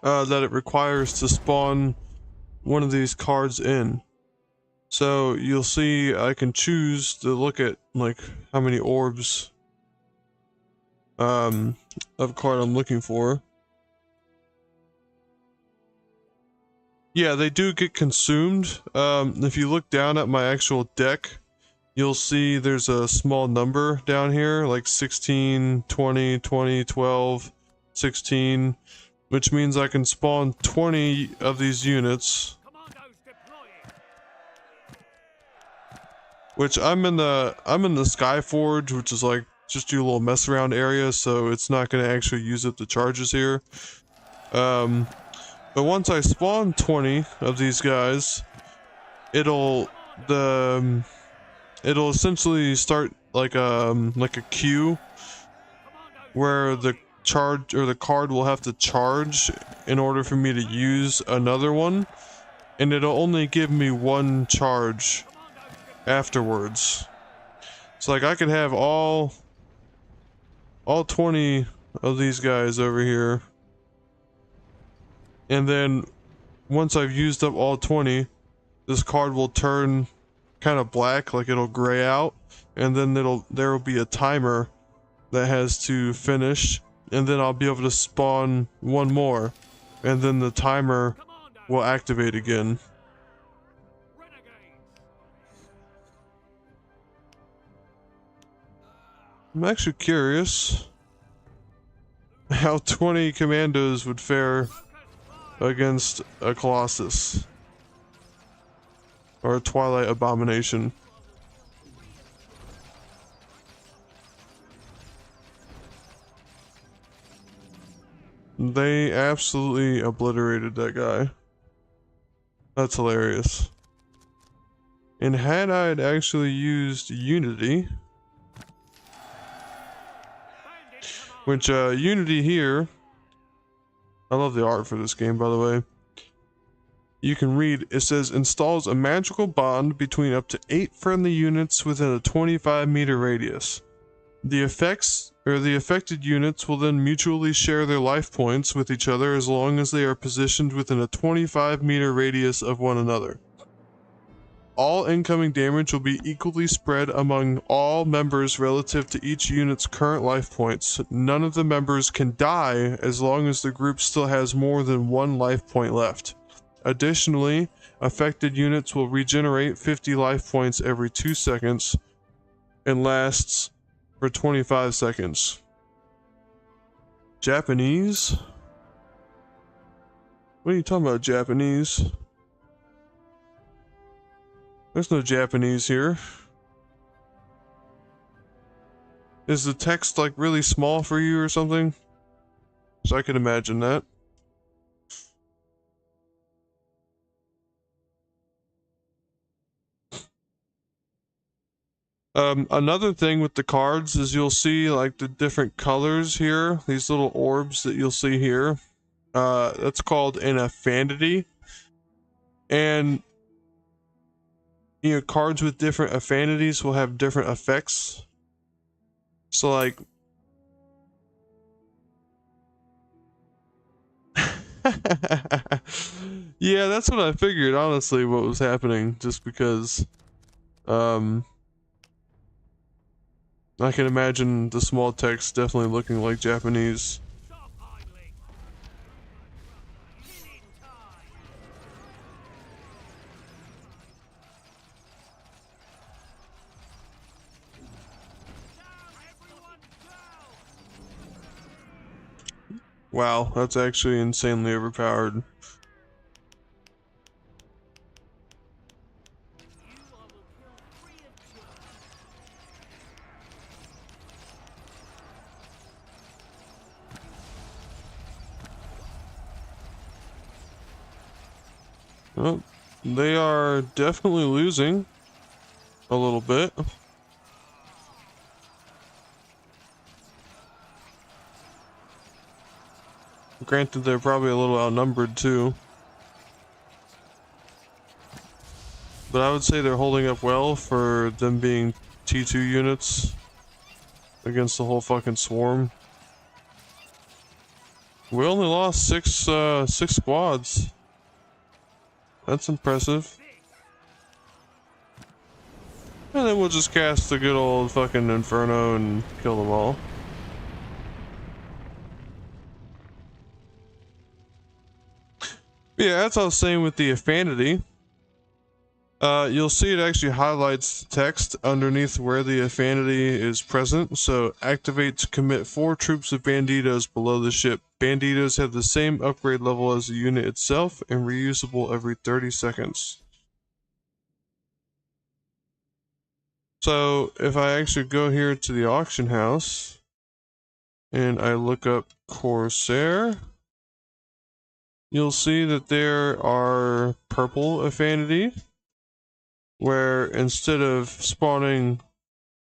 that it requires to spawn one of these cards in. So you'll see I can choose to look at like how many orbs of card I'm looking for. Yeah, they do get consumed. If you look down at my actual deck, you'll see there's a small number down here, like 16, 20, 20, 12, 16, which means I can spawn 20 of these units. Which I'm in the Skyforge, which is like just do a little mess around area, so it's not going to actually use up the charges here. But once I spawn 20 of these guys, it'll essentially start like a queue where the charge or the card will have to charge in order for me to use another one, and it'll only give me one charge afterwards. So like I could have all 20 of these guys over here, and then once I've used up all 20, this card will turn kind of black, like it'll gray out, and then there will be a timer that has to finish, and then I'll be able to spawn one more, and then the timer will activate again. I'm actually curious how 20 commandos would fare against a Colossus or a Twilight Abomination. They absolutely obliterated that guy. That's hilarious. And had I actually used Unity, which Unity here, I love the art for this game, by the way. You can read, it says, installs a magical bond between up to 8 friendly units within a 25-meter radius. The affected units will then mutually share their life points with each other as long as they are positioned within a 25-meter radius of one another. All incoming damage will be equally spread among all members relative to each unit's current life points. None of the members can die as long as the group still has more than one life point left. Additionally, affected units will regenerate 50 life points every 2 seconds and lasts for 25 seconds. Japanese? What are you talking about, Japanese? There's no Japanese here. Is the text like really small for you or something? So I can imagine that. Another thing with the cards is you'll see like the different colors here, these little orbs that you'll see here. That's called an affinity. And you know, cards with different affinities will have different effects. So like yeah, that's what I figured, honestly, what was happening, just because I can imagine the small text definitely looking like Japanese. Wow, that's actually insanely overpowered. Well, they are definitely losing a little bit. Granted, they're probably a little outnumbered too. But I would say they're holding up well for them being T2 units against the whole fucking swarm. We only lost six squads. That's impressive. And then we'll just cast the good old fucking Inferno and kill them all. Yeah, that's what I was saying with the affinity. You'll see it actually highlights text underneath where the affinity is present. So activate to commit 4 troops of banditos below the ship. Banditos have the same upgrade level as the unit itself and reusable every 30 seconds. So if I actually go here to the auction house and I look up Corsair, you'll see that there are purple affinity, where instead of spawning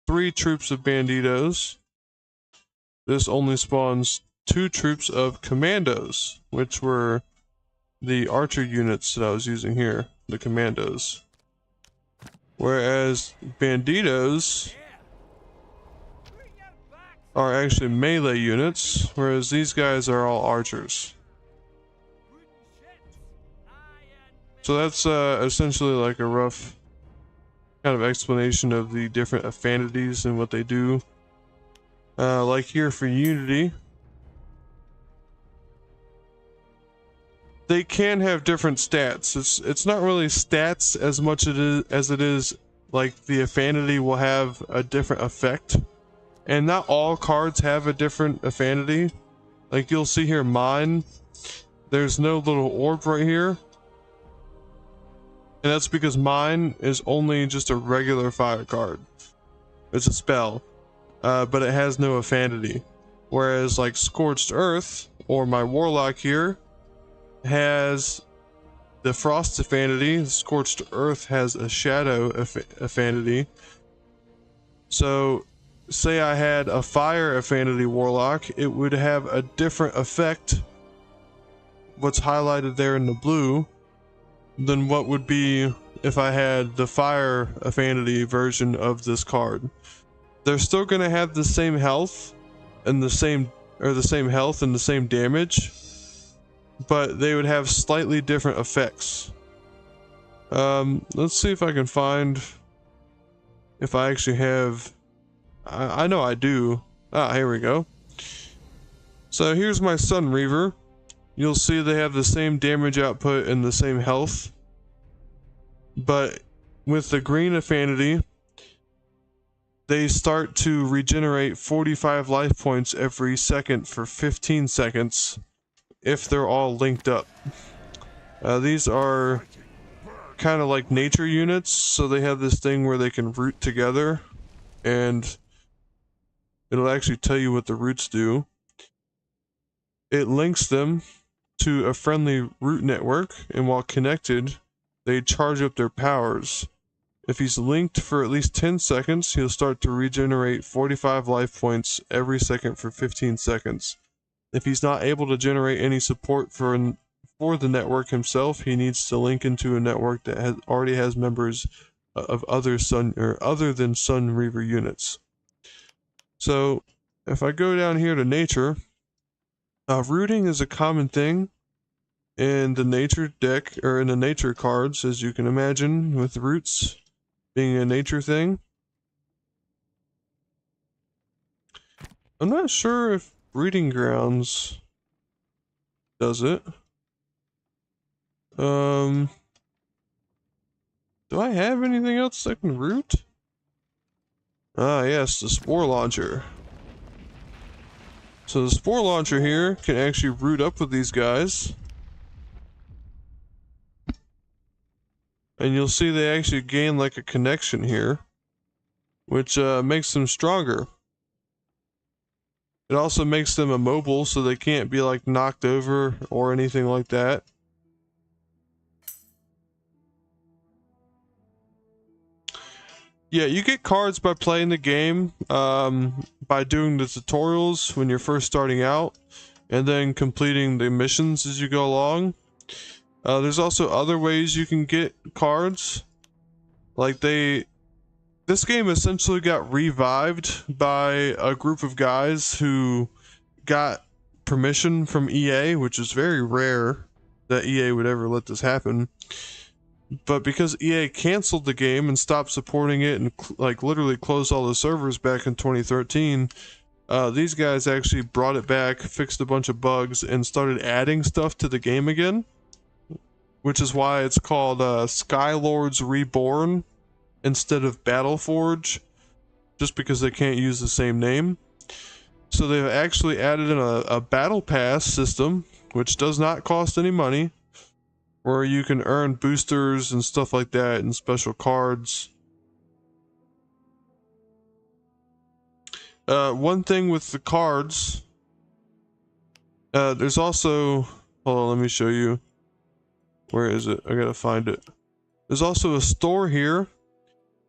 3 troops of banditos, this only spawns 2 troops of commandos, which were the archer units that I was using here, the commandos. Whereas banditos are actually melee units, whereas these guys are all archers. So that's essentially like a rough kind of explanation of the different affinities and what they do. Like here for Unity, they can have different stats. It's not really stats as much as it is like the affinity will have a different effect, and not all cards have a different affinity. Like you'll see here, mine, there's no little orb right here. And that's because mine is only just a regular fire card. It's a spell, but it has no affinity. Whereas like Scorched Earth, or my Warlock here, has the Frost affinity. Scorched Earth has a Shadow affinity. So, say I had a Fire affinity Warlock, it would have a different effect, what's highlighted there in the blue, than what would be if I had the Fire affinity version of this card. They're still going to have the same health and the same health and the same damage, but they would have slightly different effects. Let's see if I can find if I actually have. I know I do. Ah, here we go. So here's my Sun Reaver. You'll see they have the same damage output and the same health, but with the green affinity, they start to regenerate 45 life points every second for 15 seconds if they're all linked up. These are kind of like nature units, so they have this thing where they can root together, and it'll actually tell you what the roots do. It links them to a friendly root network, and while connected, they charge up their powers. If he's linked for at least 10 seconds, he'll start to regenerate 45 life points every second for 15 seconds. If he's not able to generate any support for the network himself, he needs to link into a network that already has members of other than Sun Reaver units. So if I go down here to nature, rooting is a common thing in the nature deck, or in the nature cards, as you can imagine, with roots being a nature thing. I'm not sure if breeding grounds does it. Do I have anything else that can root? Ah, yes, the spore launcher. So the spore launcher here can actually root up with these guys. And you'll see they actually gain like a connection here, which makes them stronger. It also makes them immobile so they can't be like knocked over or anything like that. Yeah, you get cards by playing the game, by doing the tutorials when you're first starting out, and then completing the missions as you go along. There's also other ways you can get cards. Like this game essentially got revived by a group of guys who got permission from EA, which is very rare that EA would ever let this happen. But because EA canceled the game and stopped supporting it and like literally closed all the servers back in 2013, these guys actually brought it back, fixed a bunch of bugs, and started adding stuff to the game again, which is why it's called Skylords Reborn instead of Battleforge, just because they can't use the same name. So they've actually added in a battle pass system, which does not cost any money, where you can earn boosters and stuff like that and special cards. One thing with the cards, there's also, hold on, let me show you. Where is it? I gotta find it. There's also a store here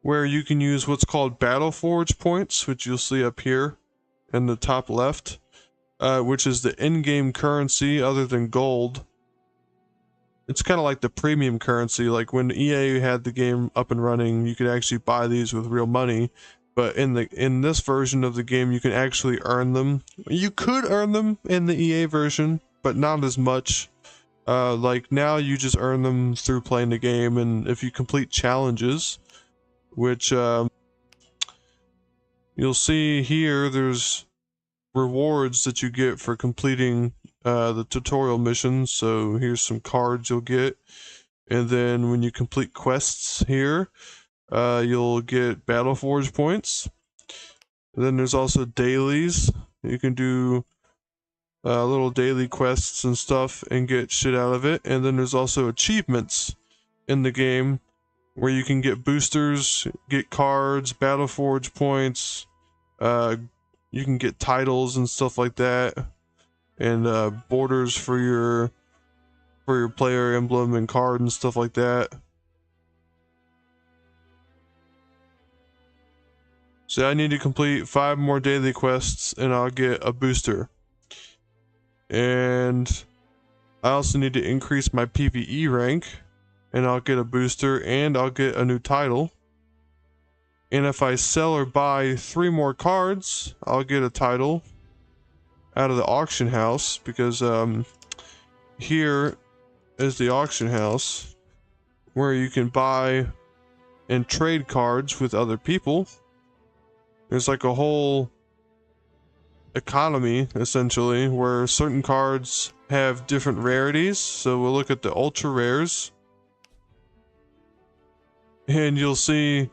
where you can use what's called Battleforge points, which you'll see up here in the top left, which is the in-game currency other than gold. It's kind of like the premium currency. Like when EA had the game up and running, you could actually buy these with real money, but in this version of the game you can actually earn them. You could earn them in the EA version, but not as much. Like now you just earn them through playing the game, and if you complete challenges, which you'll see here, there's rewards that you get for completing the tutorial missions. So here's some cards you'll get, and then when you complete quests here, you'll get Battleforge points. And then there's also dailies. You can do little daily quests and stuff and get shit out of it. And then there's also achievements in the game where you can get boosters, get cards, Battleforge points, you can get titles and stuff like that, and borders for your player emblem and card and stuff like that. So I need to complete 5 more daily quests and I'll get a booster. And I also need to increase my PvE rank and I'll get a booster and I'll get a new title. And if I sell or buy 3 more cards, I'll get a title out of the auction house, because here is the auction house where you can buy and trade cards with other people. There's like a whole economy essentially where certain cards have different rarities. So we'll look at the ultra rares, and you'll see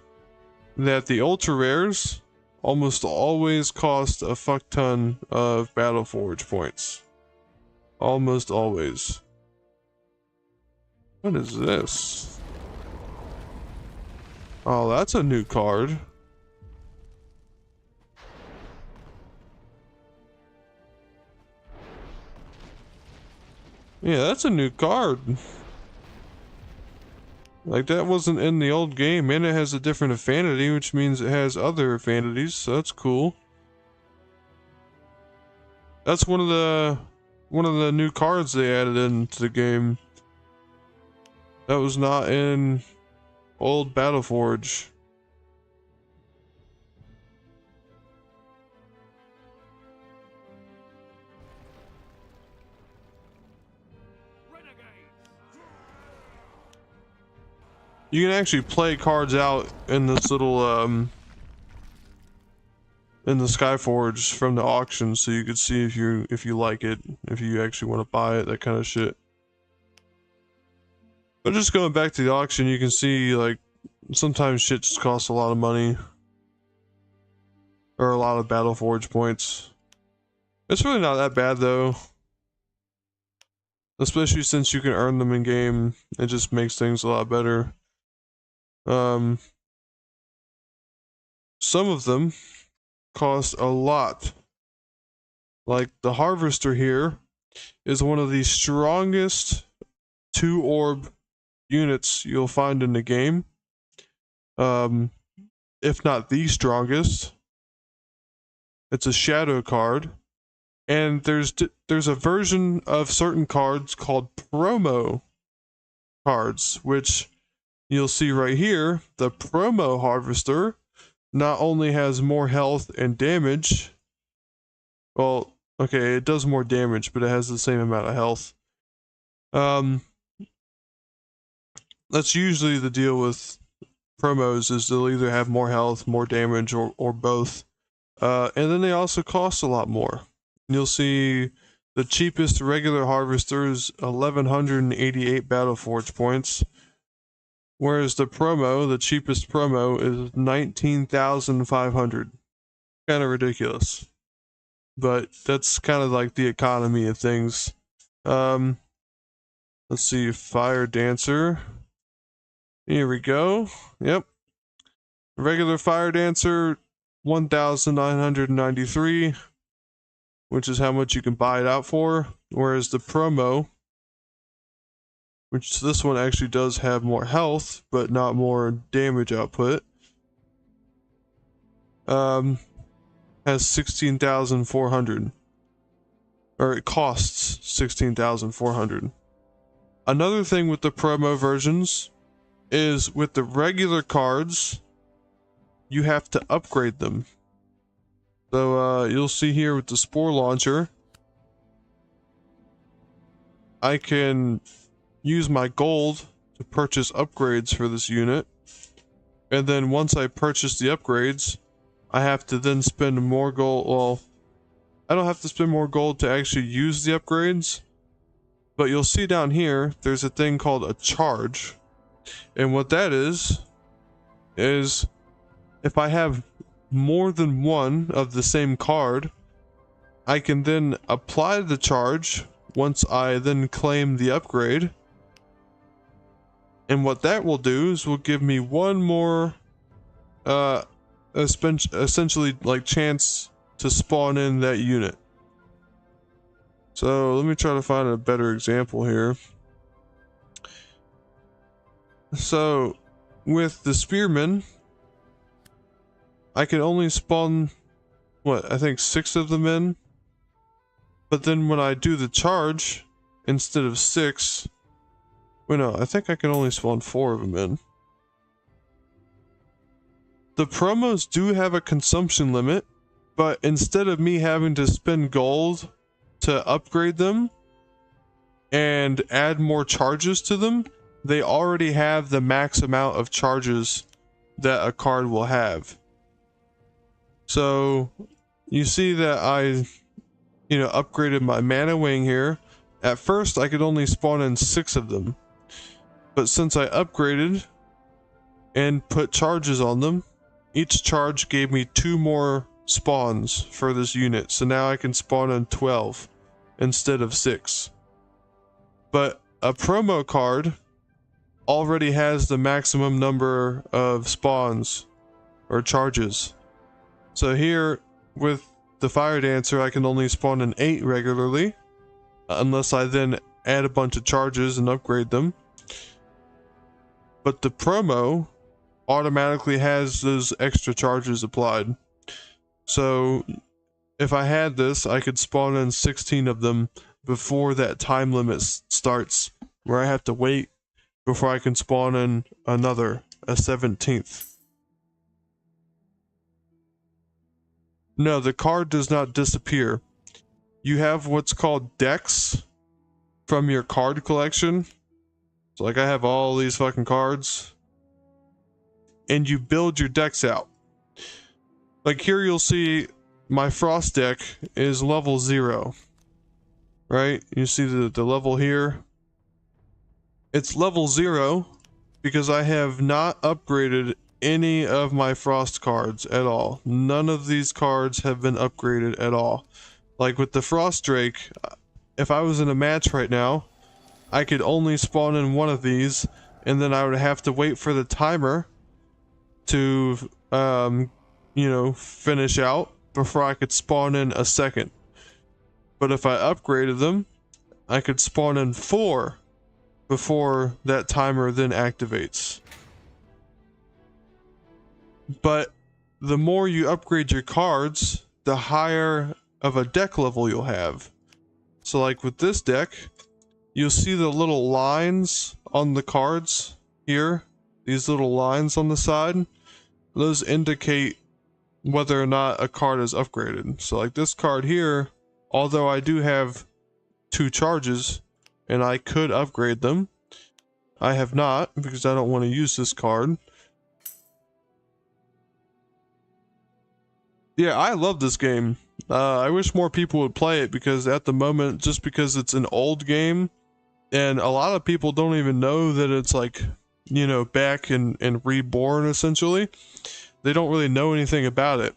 that the ultra rares almost always cost a fuck ton of Battleforge points. Almost always. What is this? Oh, that's a new card. Yeah, that's a new card. Like, that wasn't in the old game, and it has a different affinity, which means it has other affinities, so that's cool. That's one of the new cards they added into the game. That was not in old Battleforge. You can actually play cards out in this little in the Skyforge from the auction, so you could see if you like it, if you actually want to buy it, that kind of shit. But just going back to the auction, you can see like sometimes shit just costs a lot of money, or a lot of Battleforge points. It's really not that bad though. Especially since you can earn them in game. It just makes things a lot better. Some of them cost a lot. Like the Harvester here is one of the strongest 2-orb units you'll find in the game. If not the strongest. It's a shadow card. And there's a version of certain cards called promo cards, which you'll see right here. The promo Harvester not only has more health and damage, well, okay, it does more damage, but it has the same amount of health. That's usually the deal with promos, is they'll either have more health, more damage, or both. And then they also cost a lot more. You'll see the cheapest regular harvester is 1188 Battleforge points, whereas the cheapest promo is 19,500. Kind of ridiculous, but that's kind of like the economy of things. Let's see, Fire Dancer. Here we go. Yep. Regular Fire Dancer, 1,993. Which is how much you can buy it out for, whereas the promo, which this one actually does have more health, but not more damage output, has 16,400. Or it costs 16,400. Another thing with the promo versions is with the regular cards, you have to upgrade them. So you'll see here with the Spore Launcher, I can use my gold to purchase upgrades for this unit. And then once I purchase the upgrades, I have to then spend more gold. Well, I don't have to spend more gold to actually use the upgrades. But you'll see down here, there's a thing called a charge. And what that is if I have more than one of the same card, I can then apply the charge once I then claim the upgrade. And what that will do is will give me one more essentially like chance to spawn in that unit. So let me try to find a better example here. So with the Spearman, I can only spawn, I think 6 of them in. But then when I do the charge, instead of 6, no, I think I can only spawn 4 of them in. The promos do have a consumption limit, but instead of me having to spend gold to upgrade them and add more charges to them, they already have the max amount of charges that a card will have. So you see that I, upgraded my mana wing here. At first I could only spawn in 6 of them, but since I upgraded and put charges on them, each charge gave me 2 more spawns for this unit. So now I can spawn in 12 instead of 6. But a promo card already has the maximum number of spawns or charges. So here with the Fire Dancer, I can only spawn in 8 regularly, unless I then add a bunch of charges and upgrade them. But the promo automatically has those extra charges applied. So if I had this, I could spawn in 16 of them before that time limit starts, where I have to wait before I can spawn in a 17th. No, the card does not disappear. You have what's called decks from your card collection. So like I have all these fucking cards. And you build your decks out. Like here you'll see my Frost deck is level 0. Right? You see the level here? It's level 0 because I have not upgraded any of my Frost cards at all. None of these cards have been upgraded at all. Like with the Frost Drake, if I was in a match right now, I could only spawn in one of these, and then I would have to wait for the timer to, you know, finish out before I could spawn in a second. But if I upgraded them, I could spawn in 4 before that timer then activates. But the more you upgrade your cards, the higher of a deck level you'll have. So like with this deck, you'll see the little lines on the cards here. These little lines on the side. Those indicate whether or not a card is upgraded. So like this card here, although I do have 2 charges and I could upgrade them, I have not because I don't want to use this card. Yeah, I love this game. I wish more people would play it because at the moment, just because it's an old game and a lot of people don't even know that it's like, you know, back and reborn essentially. They don't really know anything about it.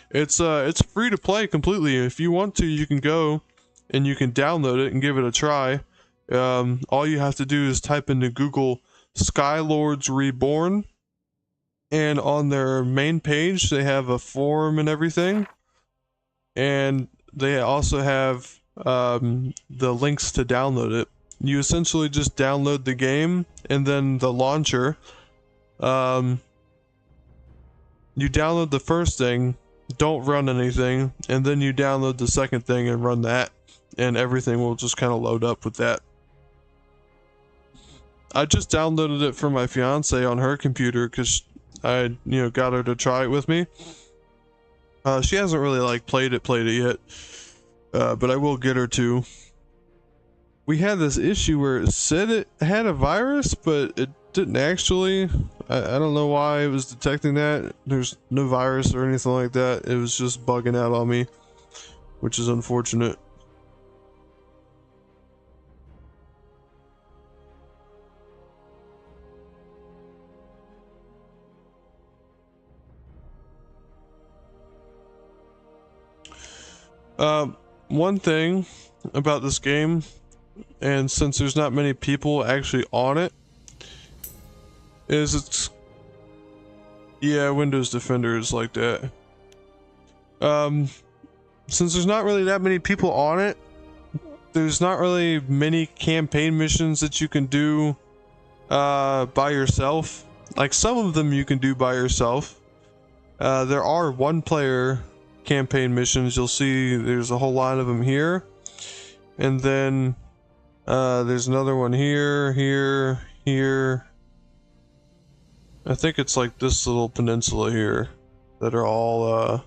It's free to play completely. If you want to, you can go and you can download it and give it a try. All you have to do is type into Google Skylords Reborn, and on their main page they have a forum and everything, and they also have the links to download it. You essentially just download the game and then the launcher. You download the first thing, don't run anything, and then you download the second thing and run that, and everything will just kind of load up with that. I just downloaded it for my fiance on her computer because I, you know, got her to try it with me. She hasn't really like played it yet, but I will get her to. We had this issue where it said it had a virus, but it didn't actually. I don't know why it was detecting that. There's no virus or anything like that. It was just bugging out on me, which is unfortunate. One thing about this game, and since there's not many people actually on it, is it's, yeah, Windows Defender is like that. Since there's not really that many people on it, there's not really many campaign missions that you can do by yourself. Like some of them you can do by yourself. There are 1-player campaign missions. You'll see there's a whole line of them here, and then there's another one here, here. I think it's like this little peninsula here that are all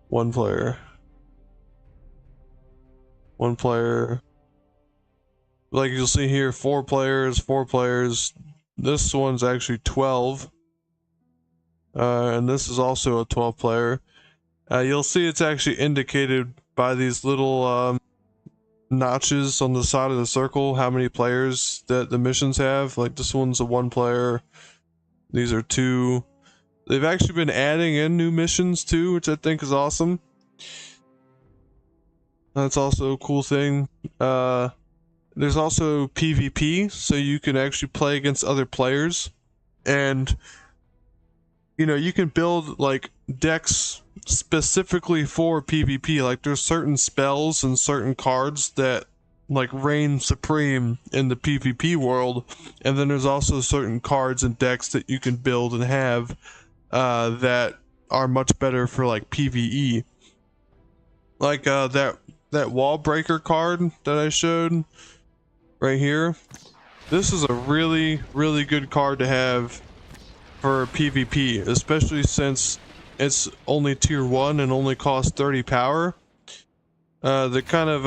1 player. 1 player. Like you'll see here, 4 players, 4 players. This one's actually 12. And this is also a 12 player. You'll see it's actually indicated by these little notches on the side of the circle, how many players that the missions have. Like this one's a 1 player. These are 2. They've actually been adding in new missions too, which I think is awesome. That's also a cool thing. There's also PvP, so you can actually play against other players. And, you know, you can build like decks specifically for PvP. Like there's certain spells and certain cards that like reign supreme in the PvP world, and then there's also certain cards and decks that you can build and have that are much better for like PvE. Like that wall breaker card that I showed right here. This is a really good card to have for PvP, especially since it's only tier 1 and only costs 30 power. The kind of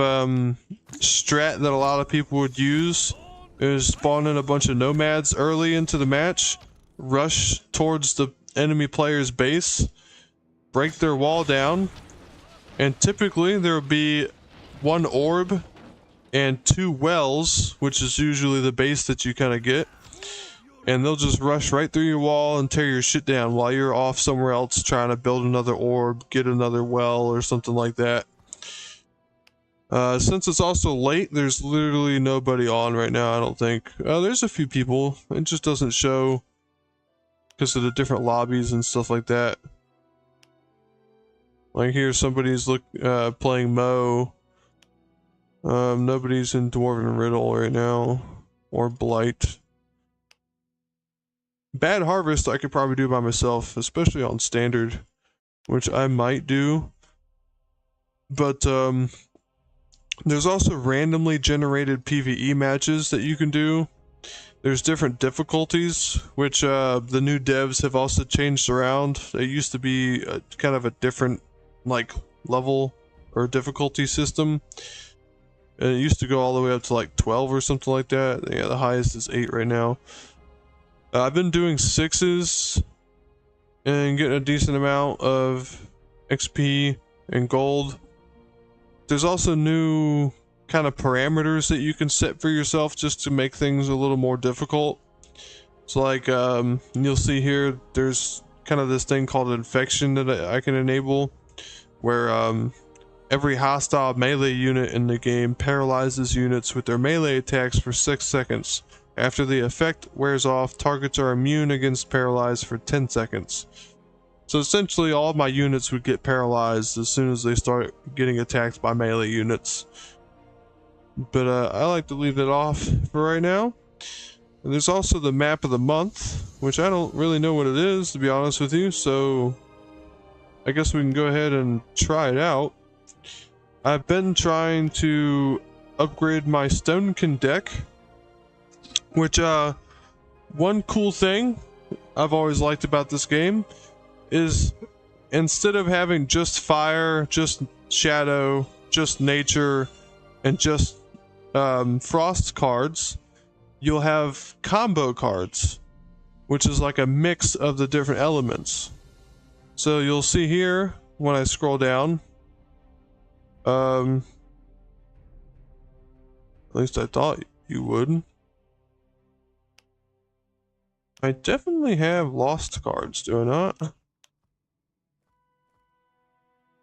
strat that a lot of people would use is spawn in a bunch of nomads early into the match, rush towards the enemy player's base, break their wall down, and typically there will be 1 orb and 2 wells, which is usually the base that you kind of get, and they'll just rush right through your wall and tear your shit down while you're off somewhere else trying to build another orb, get another well or something like that. Since it's also late, there's literally nobody on right now, I don't think. There's a few people. It just doesn't show because of the different lobbies and stuff like that. Like here, somebody's playing Mo. Nobody's in Dwarven Riddle right now. Or Blight. Bad Harvest I could probably do by myself, especially on Standard, which I might do. But, there's also randomly generated PvE matches that you can do. There's different difficulties, which the new devs have also changed around. It used to be kind of a different like level or difficulty system. And it used to go all the way up to like 12 or something like that. Yeah, the highest is 8 right now. I've been doing 6s and getting a decent amount of XP and gold. There's also new kind of parameters that you can set for yourself just to make things a little more difficult. So like you'll see here there's kind of this thing called infection that I can enable, where every hostile melee unit in the game paralyzes units with their melee attacks for 6 seconds. After the effect wears off, targets are immune against paralyzed for 10 seconds. So essentially all of my units would get paralyzed as soon as they start getting attacked by melee units. But I like to leave it off for right now. And there's also the map of the month, which I don't really know what it is, to be honest with you, so I guess we can go ahead and try it out. I've been trying to upgrade my Stonekin deck, which one cool thing I've always liked about this game is instead of having just fire, just shadow, just nature, and just frost cards, you'll have combo cards, which is like a mix of the different elements. So you'll see here when I scroll down, at least I thought you would. I definitely have lost cards, do I not?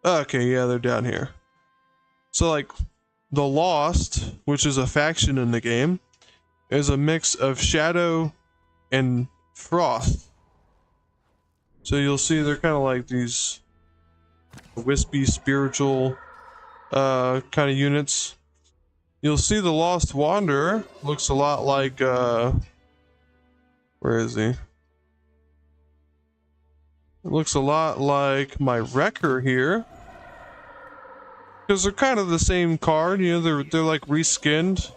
Okay, yeah, they're down here. So like the Lost, which is a faction in the game, is a mix of Shadow and Frost. So you'll see they're kind of like these wispy spiritual kind of units. You'll see the Lost Wanderer looks a lot like where is he? It looks a lot like my Wrecker here. Because they're kind of the same card, you know, they're like reskinned,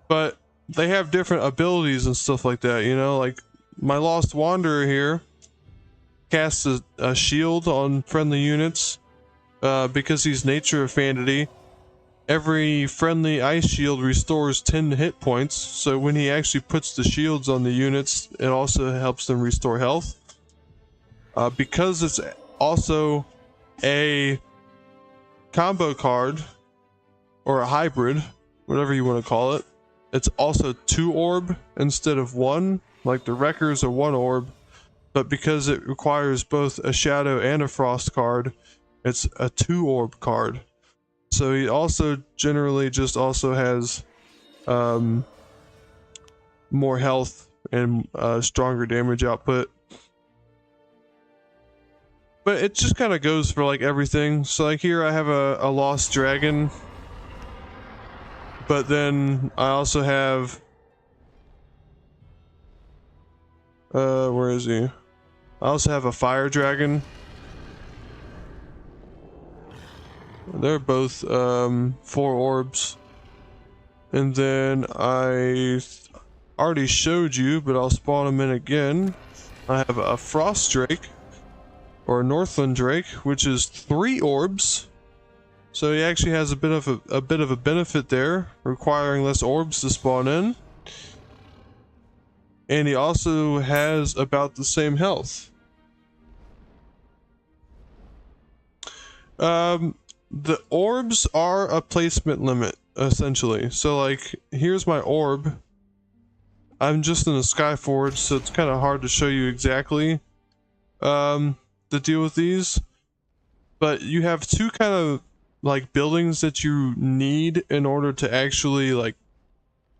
but they have different abilities and stuff like that, you know, like my Lost Wanderer here casts a shield on friendly units because he's Nature Affinity. Every friendly ice shield restores 10 hit points, so when he actually puts the shields on the units, it also helps them restore health. Because it's also a combo card, or a hybrid, whatever you want to call it, it's also 2 orb instead of 1, like the Wrecker's a 1 orb, but because it requires both a Shadow and a Frost card, it's a 2 orb card. So he also generally just also has more health and stronger damage output. But it just kind of goes for like everything. So like here I have a Lost Dragon, but then I also have where is he? I also have a Fire Dragon. They're both 4 orbs. And then I already showed you, but I'll spawn them in again. I have a Frost Drake, or a Northland Drake, which is 3 orbs. So he actually has a bit of a benefit there, requiring less orbs to spawn in. And he also has about the same health. The orbs are a placement limit, essentially. So like, here's my orb. I'm just in a Skyforge, so it's kind of hard to show you exactly the deal with these. But you have 2 kind of like buildings that you need in order to actually like,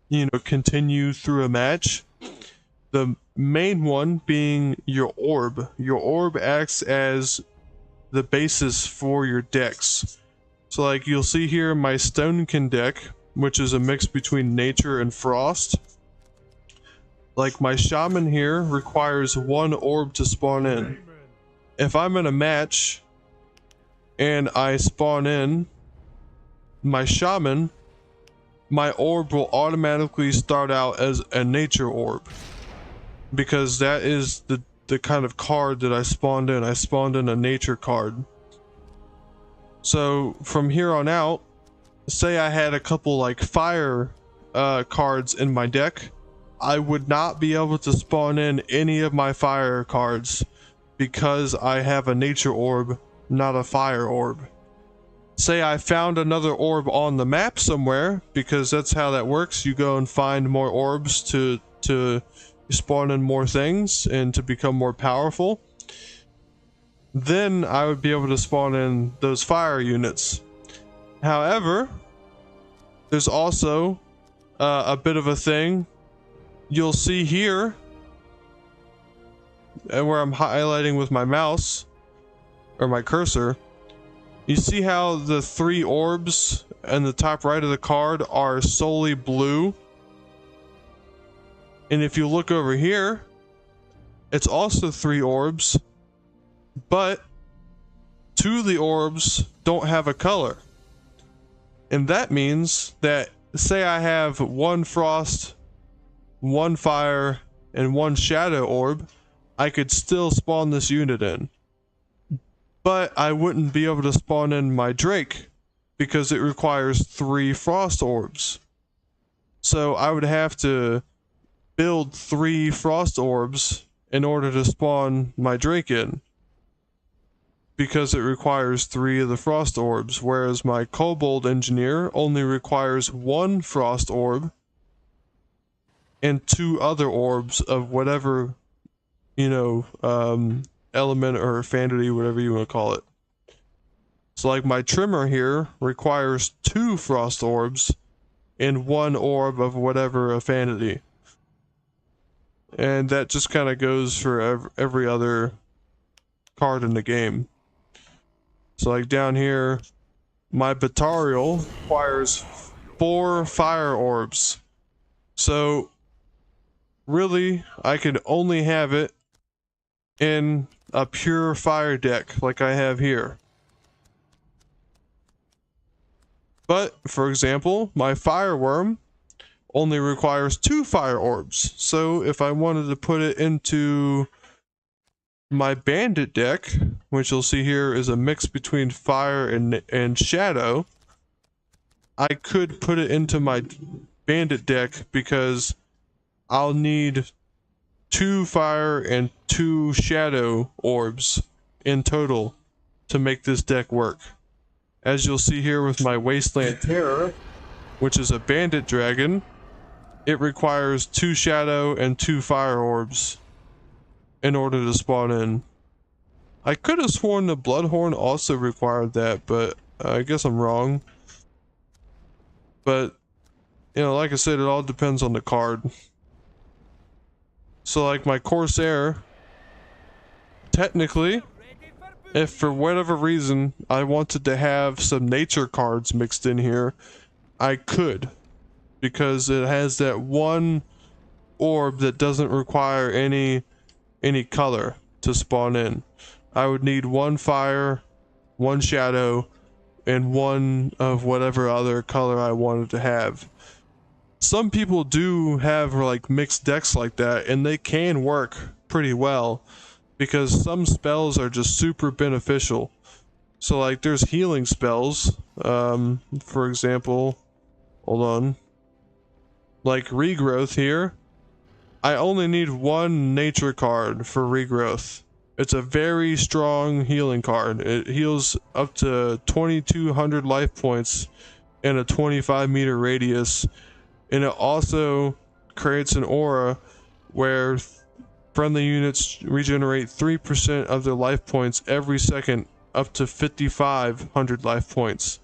you know, continue through a match. The main one being your orb. Your orb acts as the basis for your decks. So like you'll see here my Stonekin deck, which is a mix between nature and frost. Like my shaman here requires one orb to spawn in. If I'm in a match and I spawn in my shaman, my orb will automatically start out as a nature orb, because that is the kind of card that I spawned in. I spawned in a nature card. So from here on out, say I had a couple like fire cards in my deck, I would not be able to spawn in any of my fire cards because I have a nature orb, not a fire orb. Say I found another orb on the map somewhere, because that's how that works. You go and find more orbs to spawn in more things and to become more powerful. Then I would be able to spawn in those fire units. However, there's also a bit of a thing. You'll see here, and where I'm highlighting with my mouse or my cursor, you see how the 3 orbs in the top right of the card are solely blue? And if you look over here, it's also 3 orbs, but 2 of the orbs don't have a color. And that means that, say I have 1 frost, 1 fire, and 1 shadow orb, I could still spawn this unit in. But I wouldn't be able to spawn in my Drake because it requires 3 frost orbs. So I would have to build 3 frost orbs in order to spawn my Drake in, because it requires 3 of the frost orbs, whereas my Kobold Engineer only requires 1 frost orb and 2 other orbs of whatever, you know, element or affinity, whatever you want to call it. So like my Trimmer here requires 2 frost orbs and 1 orb of whatever affinity. And that just kind of goes for every other card in the game. So like down here, my Batarial requires 4 fire orbs. So really, I could only have it in a pure fire deck like I have here. But for example, my Fireworm only requires 2 fire orbs. So if I wanted to put it into my Bandit deck, which you'll see here is a mix between fire and shadow, I could put it into my Bandit deck because I'll need 2 fire and 2 shadow orbs in total to make this deck work. As you'll see here with my Wasteland Terror, which is a bandit dragon, it requires 2 shadow and 2 fire orbs in order to spawn in. I could have sworn the Bloodhorn also required that, but I guess I'm wrong. But, you know, like I said, it all depends on the card. So like my Corsair, technically, if for whatever reason I wanted to have some nature cards mixed in here, I could, because it has that 1 orb that doesn't require any color to spawn in. I would need 1 fire, 1 shadow, and 1 of whatever other color I wanted to have. Some people do have like mixed decks like that, and they can work pretty well because some spells are just super beneficial. So like there's healing spells, for example, hold on, like Regrowth here. I only need 1 nature card for Regrowth. It's a very strong healing card. It heals up to 2200 life points in a 25-meter radius. And it also creates an aura where friendly units regenerate 3% of their life points every second, up to 5500 life points.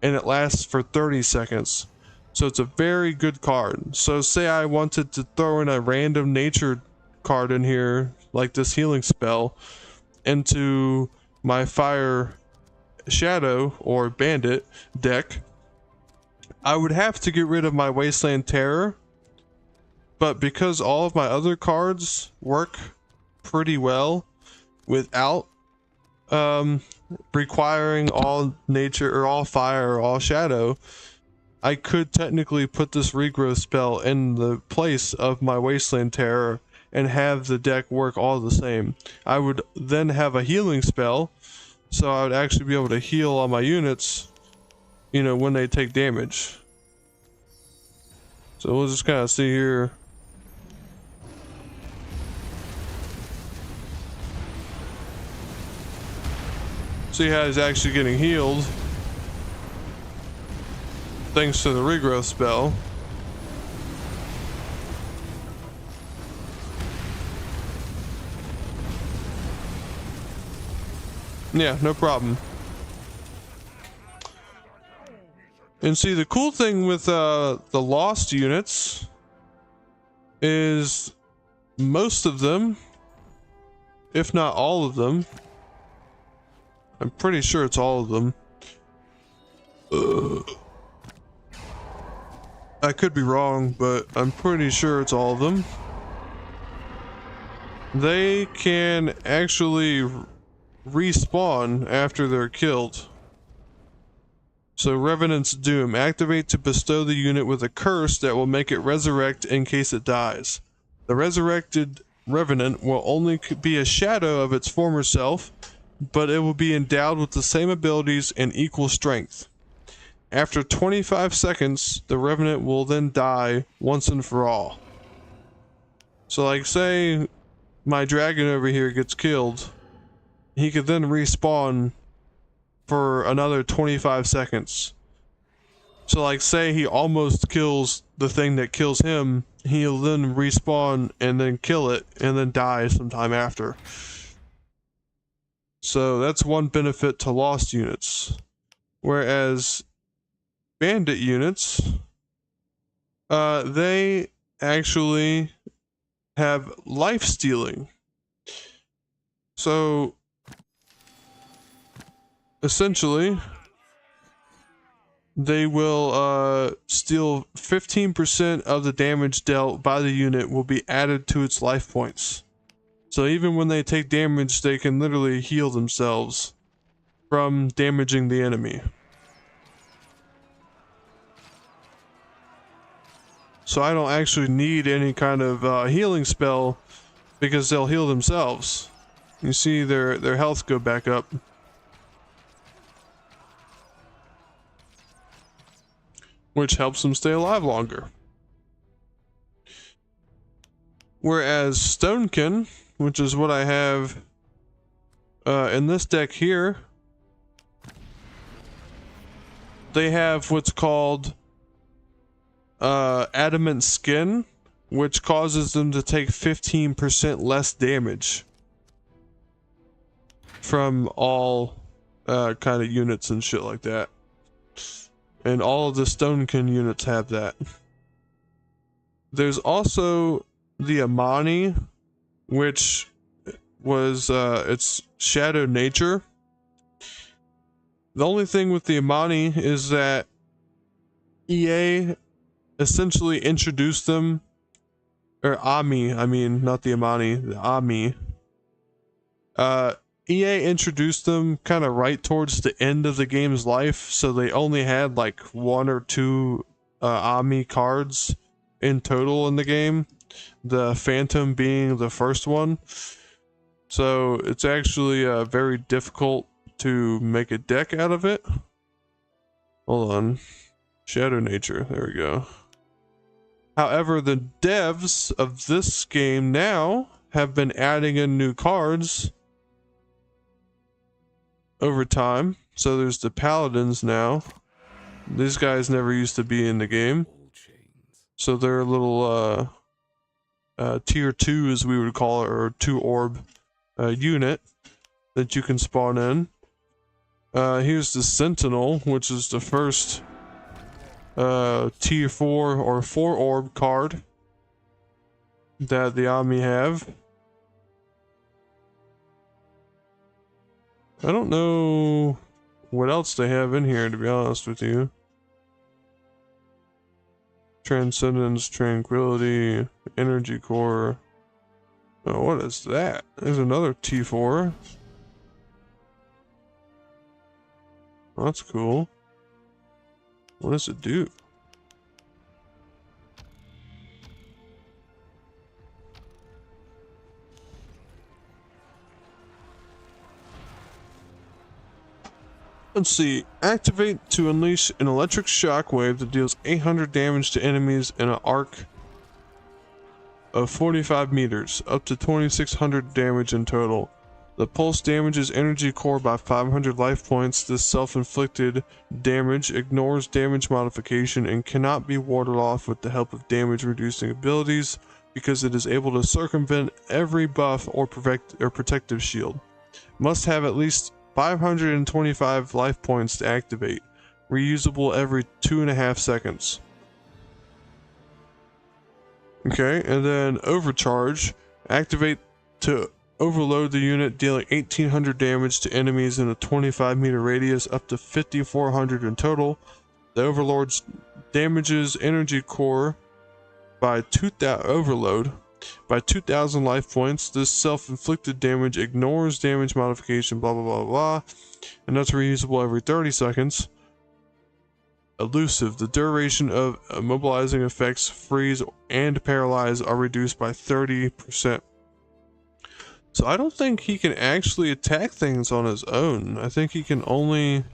and it lasts for 30 seconds. So it's a very good card. So say I wanted to throw in a random nature card in here, like this healing spell, into my fire shadow or bandit deck, I would have to get rid of my Wasteland Terror, but because all of my other cards work pretty well without requiring all nature or all fire or all shadow, I could technically put this regrowth spell in the place of my Wasteland Terror and have the deck work all the same. I would then have a healing spell, so I would actually be able to heal all my units, you know, when they take damage. So we'll just kind of see here. See how he's actually getting healed thanks to the regrowth spell. Yeah, no problem. And see, the cool thing with the lost units is most of them, if not all of them, I'm pretty sure it's all of them. I could be wrong, but I'm pretty sure it's all of them. They can actually respawn after they're killed. So Revenant's Doom. Activate to bestow the unit with a curse that will make it resurrect in case it dies. The resurrected Revenant will only be a shadow of its former self, but it will be endowed with the same abilities and equal strength. After 25 seconds, the Revenant will then die once and for all. So like say my dragon over here gets killed, he could then respawn for another 25 seconds. So like say he almost kills the thing that kills him, he'll then respawn and then kill it and then die sometime after. So that's one benefit to lost units. Whereas bandit units, they actually have life stealing. So essentially they will steal 15% of the damage dealt by the unit will be added to its life points. So even when they take damage, they can literally heal themselves from damaging the enemy. So I don't actually need any kind of healing spell because they'll heal themselves. You see their health go back up. Which helps them stay alive longer. Whereas Stonekin, which is what I have in this deck here, they have what's called adamant skin, which causes them to take 15% less damage from all kind of units and shit like that. And all of the Stonekin units have that. There's also the Amani, which was its shadow nature. The only thing with the Amani is that EA essentially introduced them, or Ami, I mean, not the Amani, the Ami. EA introduced them kind of right towards the end of the game's life, so they only had like 1 or 2 Ami cards in total in the game, the Phantom being the first one. So it's actually very difficult to make a deck out of it. Hold on. Shadow Nature, there we go. However, the devs of this game now have been adding in new cards over time. So there's the Paladins now. These guys never used to be in the game. So they're a little tier 2 as we would call it, or 2 orb unit that you can spawn in. Here's the Sentinel, which is the first tier 4 or 4 orb card that the Ami have. I don't know what else they have in here, to be honest with you. Transcendence, Tranquility, Energy Core. Oh, what is that? There's another T4. Oh, that's cool. What does it do? Let's see. Activate to unleash an electric shockwave that deals 800 damage to enemies in an arc of 45 meters, up to 2600 damage in total. The pulse damages energy core by 500 life points. This self-inflicted damage ignores damage modification and cannot be warded off with the help of damage reducing abilities because it is able to circumvent every buff or protective shield. Must have at least 525 life points to activate. Reusable every 2.5 seconds. Okay, and then Overcharge. Activate to overload the unit, dealing 1800 damage to enemies in a 25 meter radius, up to 5400 in total. The Overlord's damages energy core by 2000 life points. This self-inflicted damage ignores damage modification, blah blah blah blah, and that's reusable every 30 seconds. Elusive. The duration of immobilizing effects, freeze and paralyze, are reduced by 30%. So I don't think he can actually attack things on his own. I think he can only,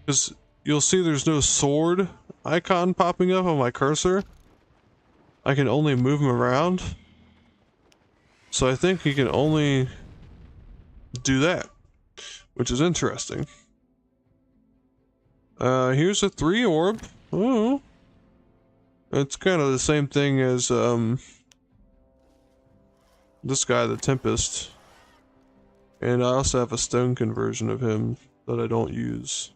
because you'll see there's no sword icon popping up on my cursor. I can only move him around. So I think he can only do that, which is interesting. Here's a 3 orb. Oh. It's kind of the same thing as this guy, the Tempest. And I also have a stone conversion of him that I don't use.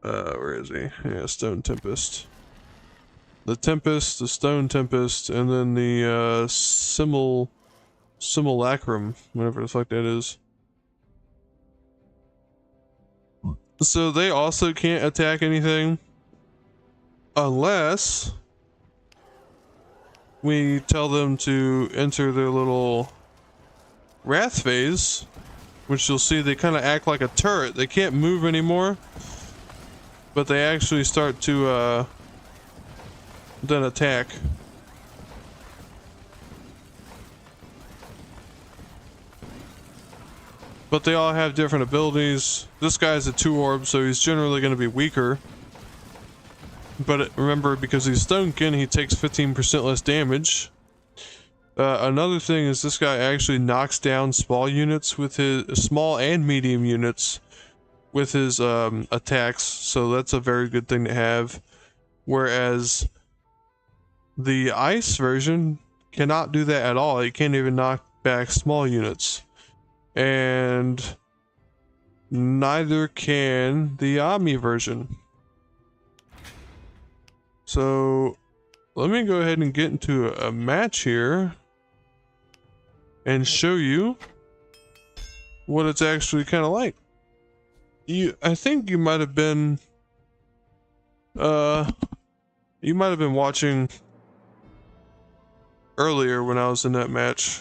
Where is he? Yeah, Stone Tempest. The Tempest, the Stone Tempest, and then the Simulacrum, whatever the fuck that is. So they also can't attack anything unless we tell them to enter their little wrath phase, which you'll see they kind of act like a turret. They can't move anymore, but they actually start to then attack. But they all have different abilities. This guy's a 2 orb, so he's generally going to be weaker. But remember, because he's Stonekin, he takes 15% less damage. Another thing is this guy actually knocks down small units with his small and medium units with his attacks, so that's a very good thing to have. Whereas the ice version cannot do that at all. It can't even knock back small units. And neither can the Ami version. So let me go ahead and get into a match here and show you what it's actually kind of like. I think you might have been watching earlier when I was in that match,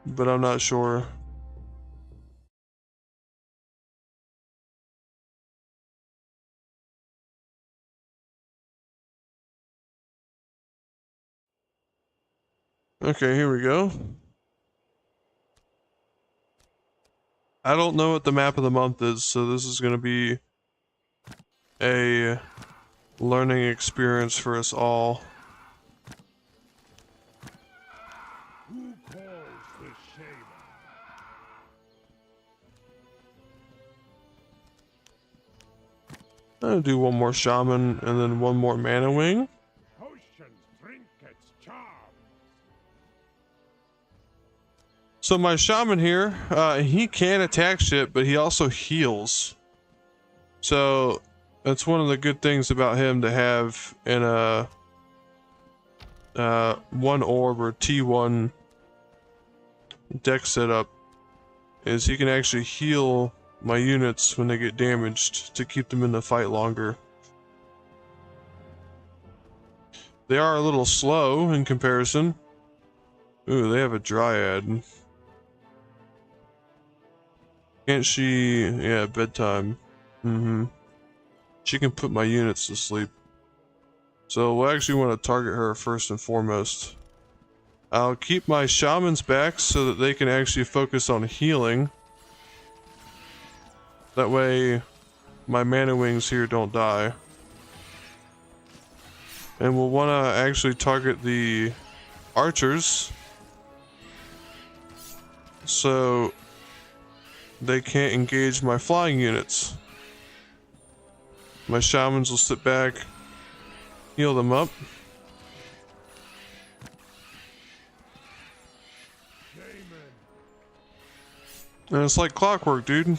but I'm not sure. Okay, here we go. I don't know what the map of the month is, so this is going to be a learning experience for us all. Who calls the shaman? I'm gonna do one more shaman and then one more mana wing. Potions, trinkets, charms. So my shaman here, he can attack shit, but he also heals. So that's one of the good things about him to have in a one orb or T1 deck setup, is he can actually heal my units when they get damaged to keep them in the fight longer. They are a little slow in comparison. Ooh, they have a dryad. Can't she? Yeah, bedtime. She can put my units to sleep. So we'll actually want to target her first and foremost. I'll keep my shamans back so that they can actually focus on healing. That way my mana wings here don't die. And we'll want to actually target the archers so they can't engage my flying units. My shamans will sit back, heal them up. And it's like clockwork, dude.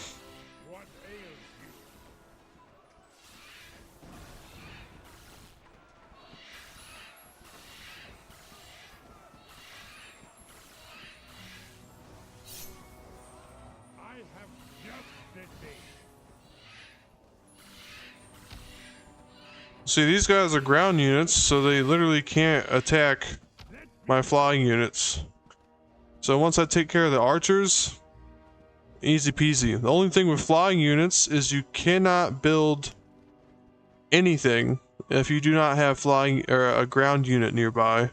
See, these guys are ground units, so they literally can't attack my flying units. So once I take care of the archers, easy peasy. The only thing with flying units is you cannot build anything if you do not have flying or a ground unit nearby.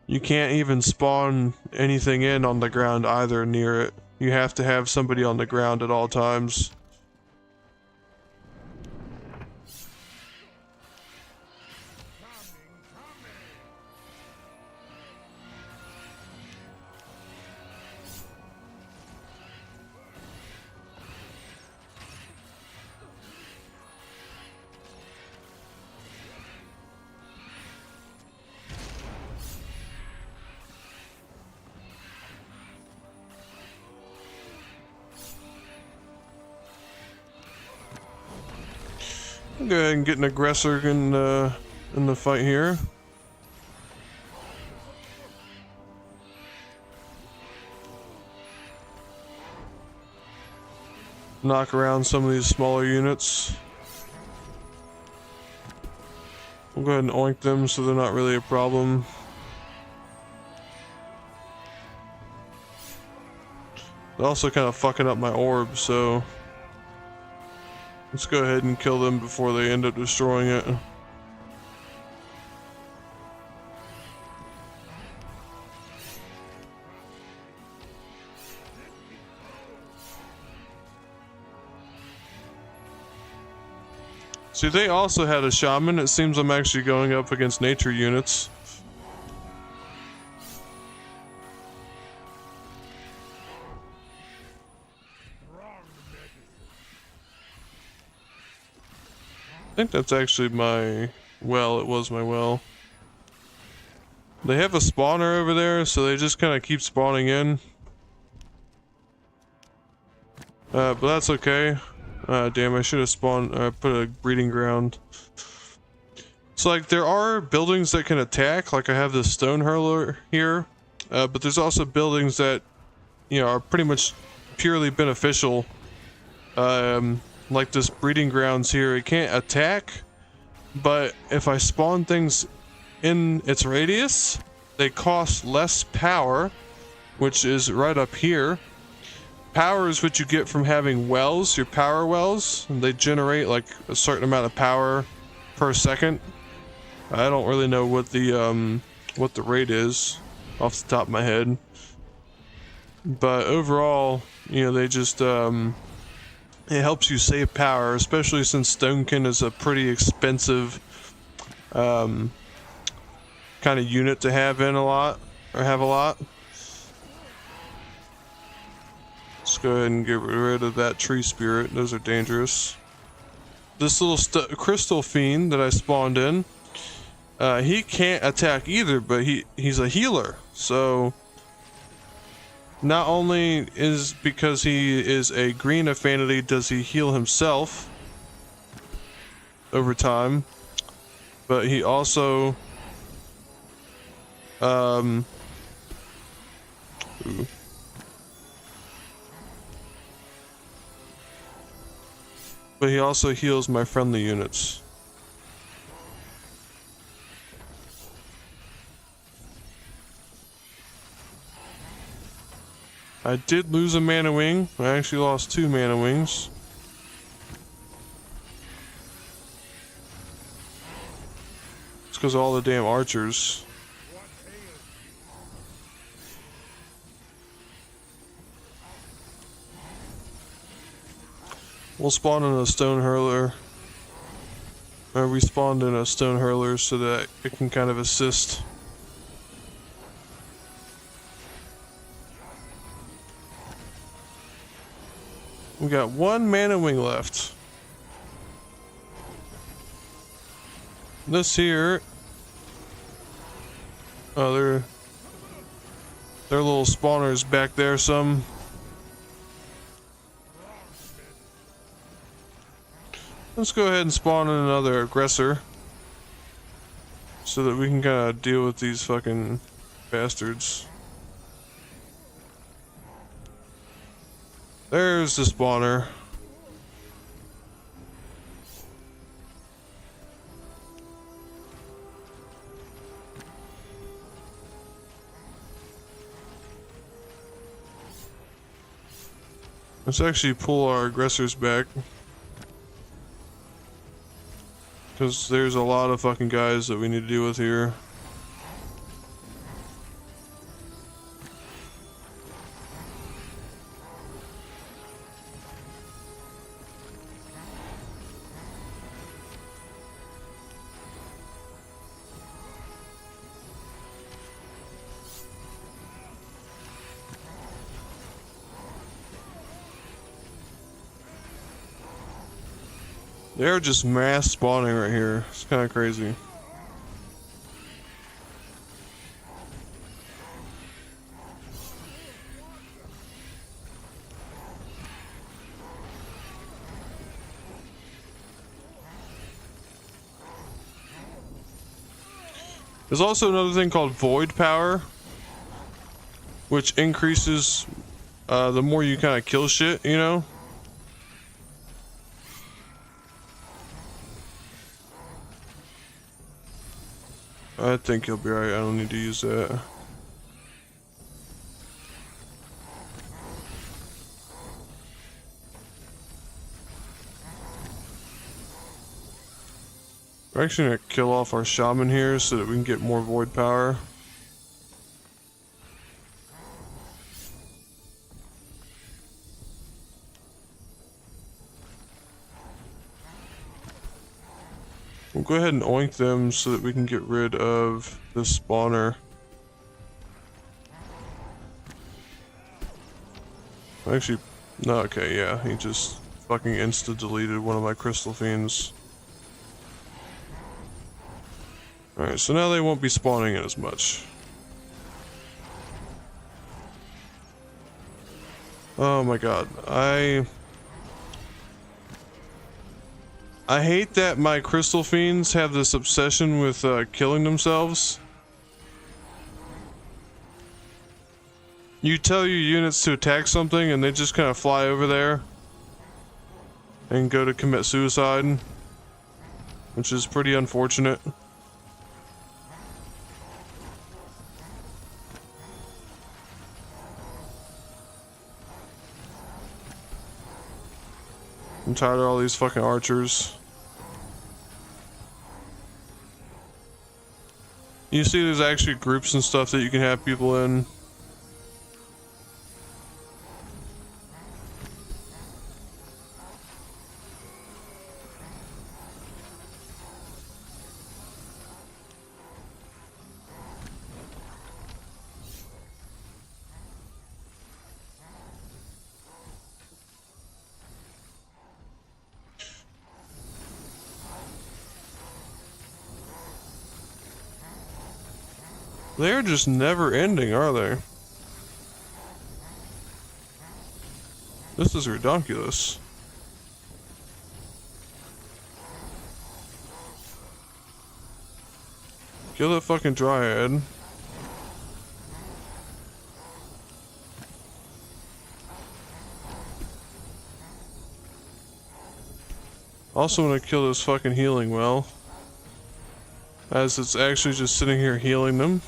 You can't even spawn anything in on the ground either near it. You have to have somebody on the ground at all times. Go ahead and get an aggressor in the fight here. Knock around some of these smaller units. We'll go ahead and oink them so they're not really a problem. They're also kind of fucking up my orb, so let's go ahead and kill them before they end up destroying it. See, they also had a shaman. It seems I'm actually going up against nature units. I think that's actually my well. It was my well. They have a spawner over there, so they just kind of keep spawning in. But that's okay. Damn, I should have spawned, put a breeding ground. So, like, there are buildings that can attack, like I have this stone hurler here, but there's also buildings that, you know, are pretty much purely beneficial. Like this breeding grounds here, it can't attack, but if I spawn things in its radius, they cost less power, which is right up here. Power is what you get from having wells, your power wells, and they generate like a certain amount of power per second. I don't really know what the rate is off the top of my head, but overall, you know, they just it helps you save power, especially since Stonekin is a pretty expensive kind of unit to have in a lot, or have a lot. Let's go ahead and get rid of that tree spirit. Those are dangerous. This little crystal fiend that I spawned in, he can't attack either, but he's a healer, so Not only is because he is a green affinity does he heal himself over time, but he also ooh. But he also heals my friendly units. I did lose a mana wing. I actually lost 2 mana wings. It's because of all the damn archers. We'll spawn in a stone hurler. We spawned in a stone hurler so that it can kind of assist. We got 1 mana wing left. This here. Oh, they're little spawners back there. Some. Let's go ahead and spawn in another aggressor, so that we can kind of deal with these fucking bastards. There's the spawner. Let's actually pull our aggressors back, because there's a lot of fucking guys that we need to deal with here. They're just mass spawning right here. It's kind of crazy. There's also another thing called void power, which increases the more you kind of kill shit, you know? I think he'll be alright. I don't need to use that. We're actually gonna kill off our shaman here so that we can get more void power. We'll go ahead and oink them so that we can get rid of this spawner. Actually, no, okay, yeah, he just fucking insta-deleted one of my crystal fiends. Alright, so now they won't be spawning in as much. Oh my god, I hate that my crystal fiends have this obsession with killing themselves. You tell your units to attack something and they just kind of fly over there and go to commit suicide, which is pretty unfortunate. I'm tired of all these fucking archers. You see there's actually groups and stuff that you can have people in. They're just never ending, are they? This is ridiculous. Kill that fucking dryad. Also want to kill this fucking healing well, as it's actually just sitting here healing them.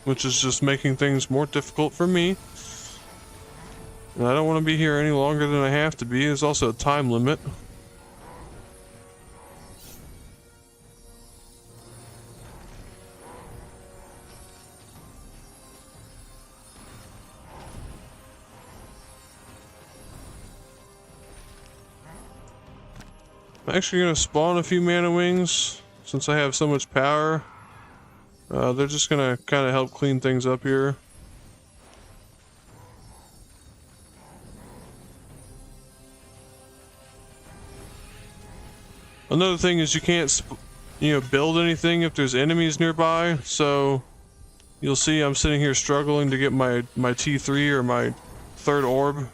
Which is just making things more difficult for me. And I don't want to be here any longer than I have to be. There's also a time limit. I'm actually going to spawn a few mana wings since I have so much power. They're just going to kind of help clean things up here. Another thing is you can't, build anything if there's enemies nearby. So you'll see I'm sitting here struggling to get my T3 or my third orb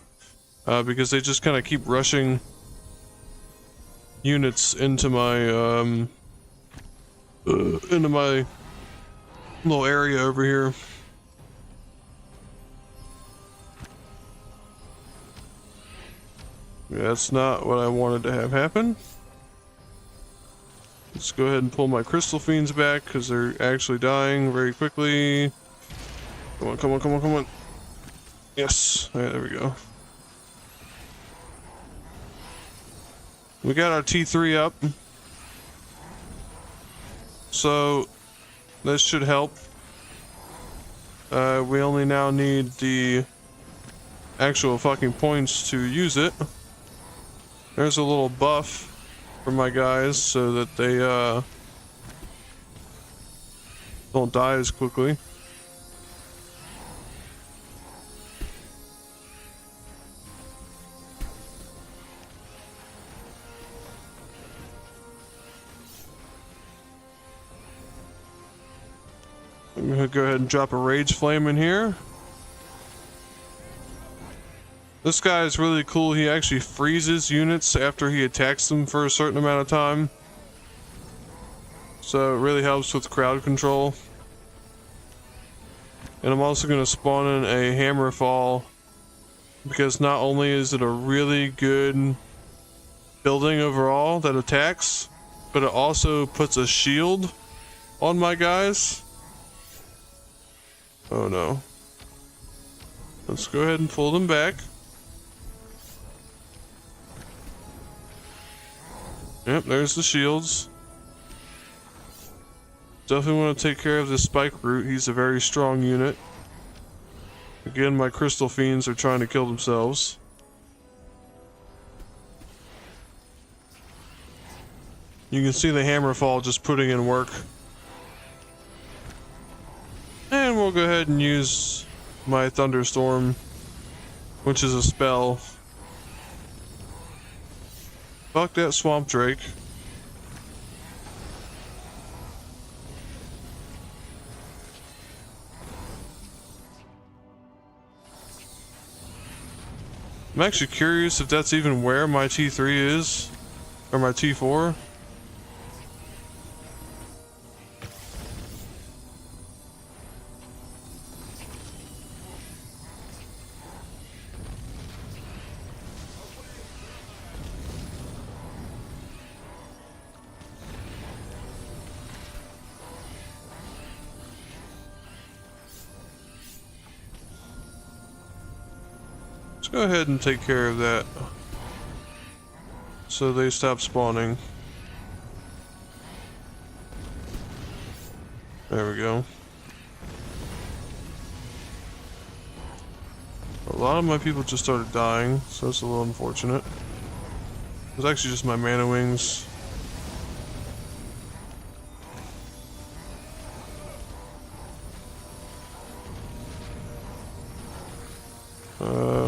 because they just kind of keep rushing units into my little area over here. Yeah, that's not what I wanted to have happen. Let's go ahead and pull my crystal fiends back because they're actually dying very quickly. Come on, come on, come on, come on. Yes, alright, there we go. We got our T3 up. So this should help. We only now need the actual fucking points to use it. There's a little buff for my guys so that they don't die as quickly. I'm gonna go ahead and drop a rage flame in here. This guy is really cool. He actually freezes units after he attacks them for a certain amount of time. So it really helps with crowd control. And I'm also going to spawn in a hammerfall because not only is it a really good building overall that attacks, but it also puts a shield on my guys. Oh no. Let's go ahead and pull them back. Yep, there's the shields. Definitely want to take care of this spike root. He's a very strong unit. Again, my crystal fiends are trying to kill themselves. You can see the hammerfall just putting in work. And we'll go ahead and use my thunderstorm, which is a spell. Fuck that swamp drake. I'm actually curious if that's even where my T3 is, or my T4. Go ahead and take care of that so they stop spawning. There we go. A lot of my people just started dying, so it's a little unfortunate. It was actually just my mana wings.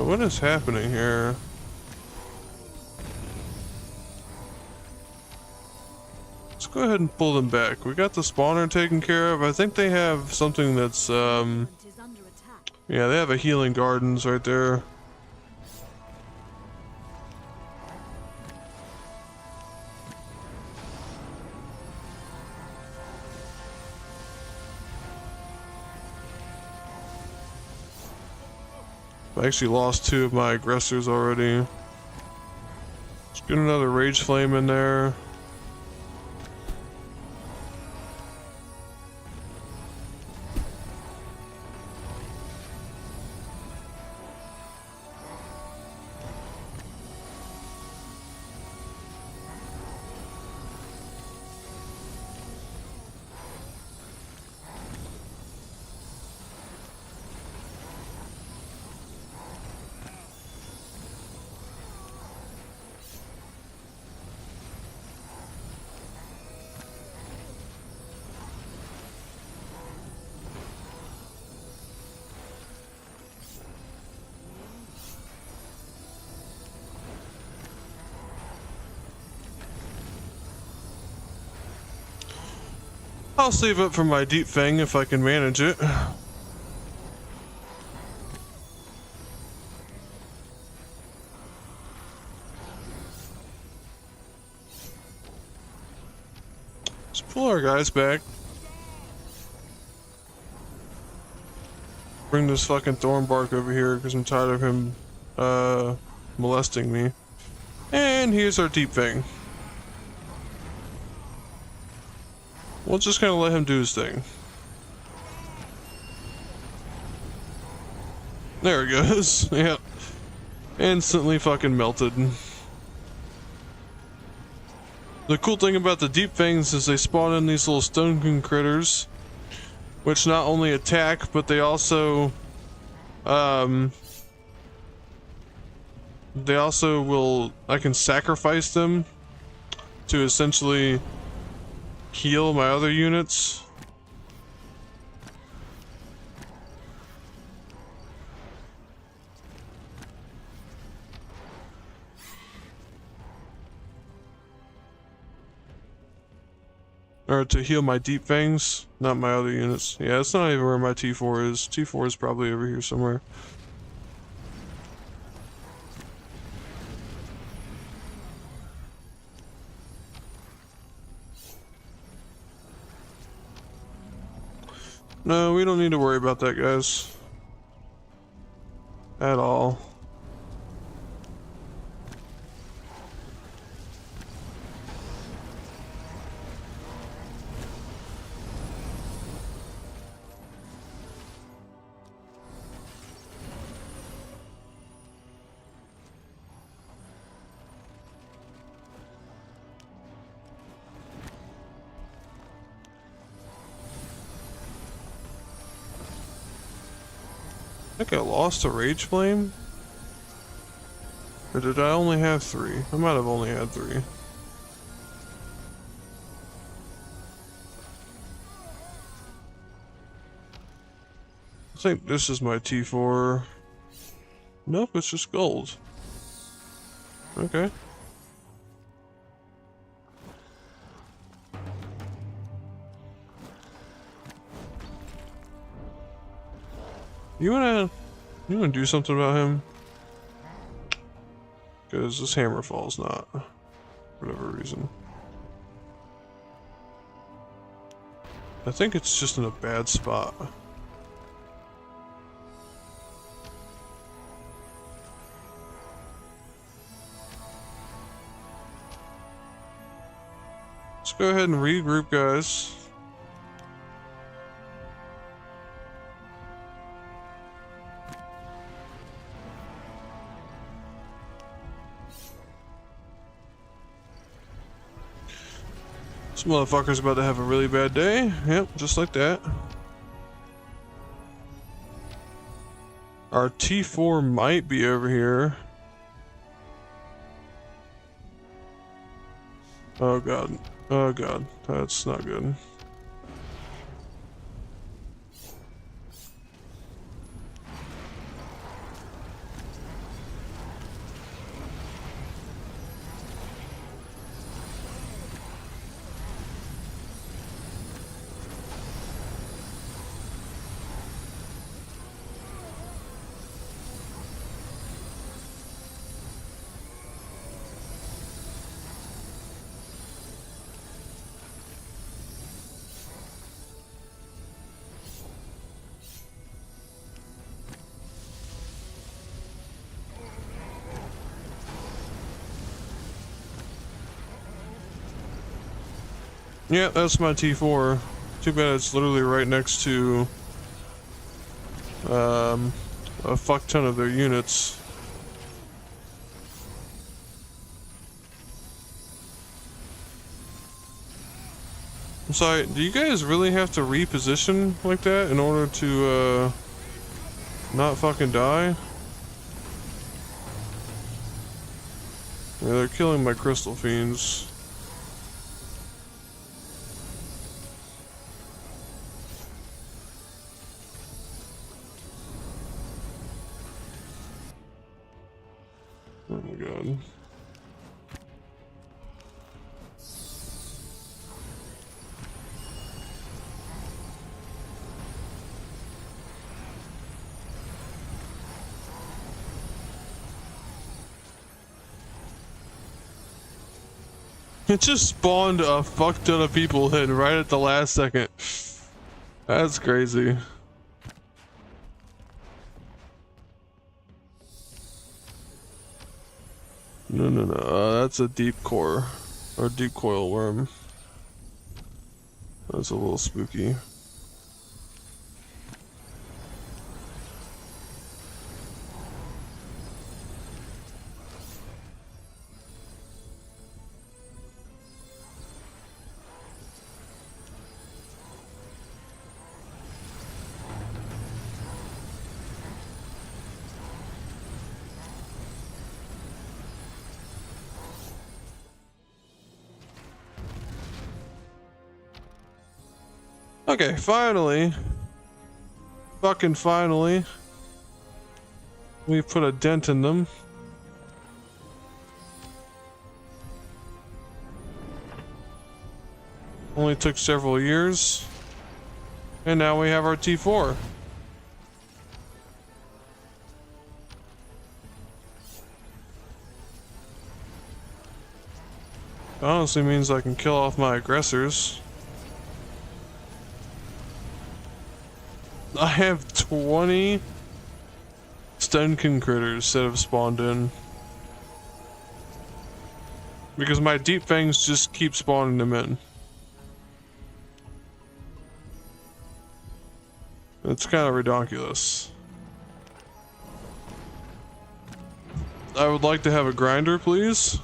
What is happening here? Let's go ahead and pull them back. We got the spawner taken care of. I think they have something that's, Is under attack. yeah, they have a healing gardens right there. I actually lost 2 of my aggressors already. Let's get another rage flame in there. I'll save up for my deep fang if I can manage it. Let's pull our guys back. Bring this fucking Thornbark over here because I'm tired of him molesting me. And here's our deep fang. We'll just kind of let him do his thing. There it goes. Yep. Instantly fucking melted. The cool thing about the deep fangs is they spawn in these little stone critters, which not only attack, but they also will, I can sacrifice them to essentially heal my other units. Or to heal my deep fangs, not my other units. Yeah, it's not even where my T4 is. T4 is probably over here somewhere. No, we don't need to worry about that, guys. At all. I think I lost a rage flame? Or did I only have 3? I might have only had 3. I think this is my T4. Nope, it's just gold. Okay. You wanna do something about him? Because this hammer falls not, for whatever reason. I think it's just in a bad spot. Let's go ahead and regroup, guys. This motherfucker's about to have a really bad day. Yep, just like that. Our T4 might be over here. Oh god. Oh god. That's not good. Yeah, that's my T4. Too bad it's literally right next to a fuck ton of their units. I'm sorry, do you guys really have to reposition like that in order to not fucking die? Yeah, they're killing my crystal fiends. Oh my god. It just spawned a fuck ton of people in right at the last second. That's crazy. No. That's a deep core. Or deep coil worm. That's a little spooky. Okay, finally. Fucking finally. We put a dent in them. Only took several years. And now we have our T4. Honestly means I can kill off my aggressors. I have 20 Stenkin critters that have spawned in. Because my deep fangs just keep spawning them in. It's kind of ridiculous. I would like to have a grinder, please.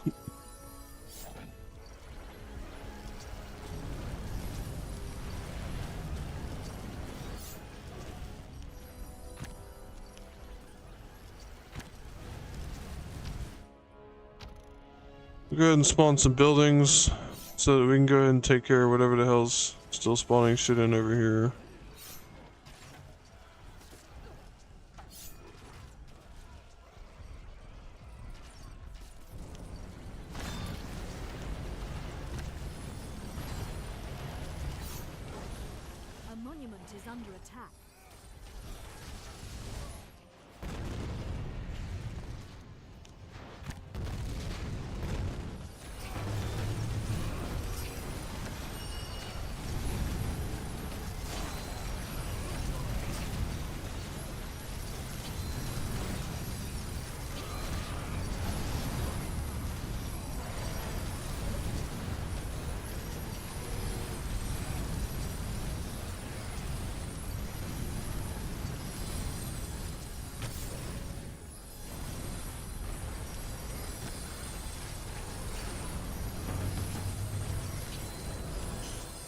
Go ahead and spawn some buildings so that we can go ahead and take care of whatever the hell's still spawning shit in over here. A monument is under attack.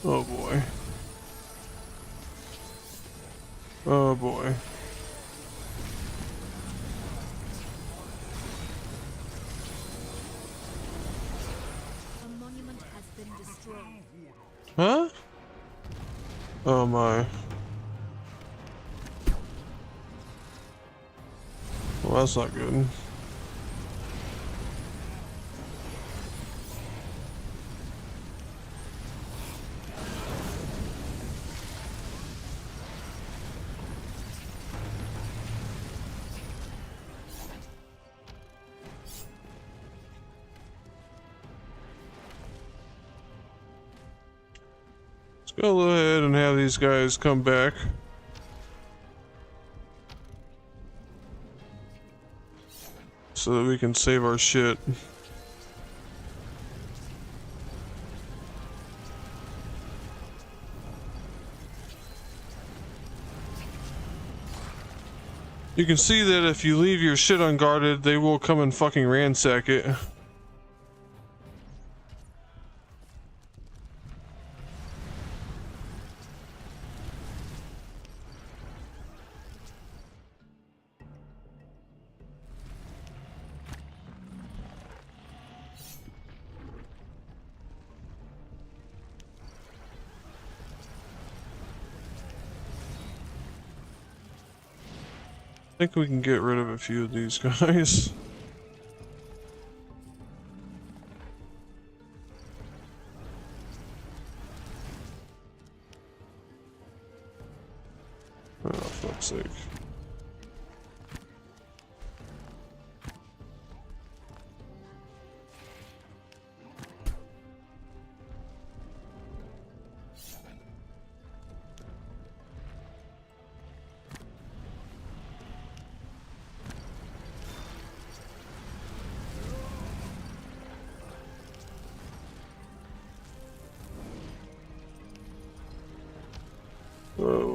Oh boy. Oh boy. A monument has been destroyed. Huh? Oh my. Well, that's not good. Let's go ahead and have these guys come back. So that we can save our shit. You can see that if you leave your shit unguarded, they will come and fucking ransack it. I think we can get rid of a few of these guys. Oh, fuck's sake. Whoa.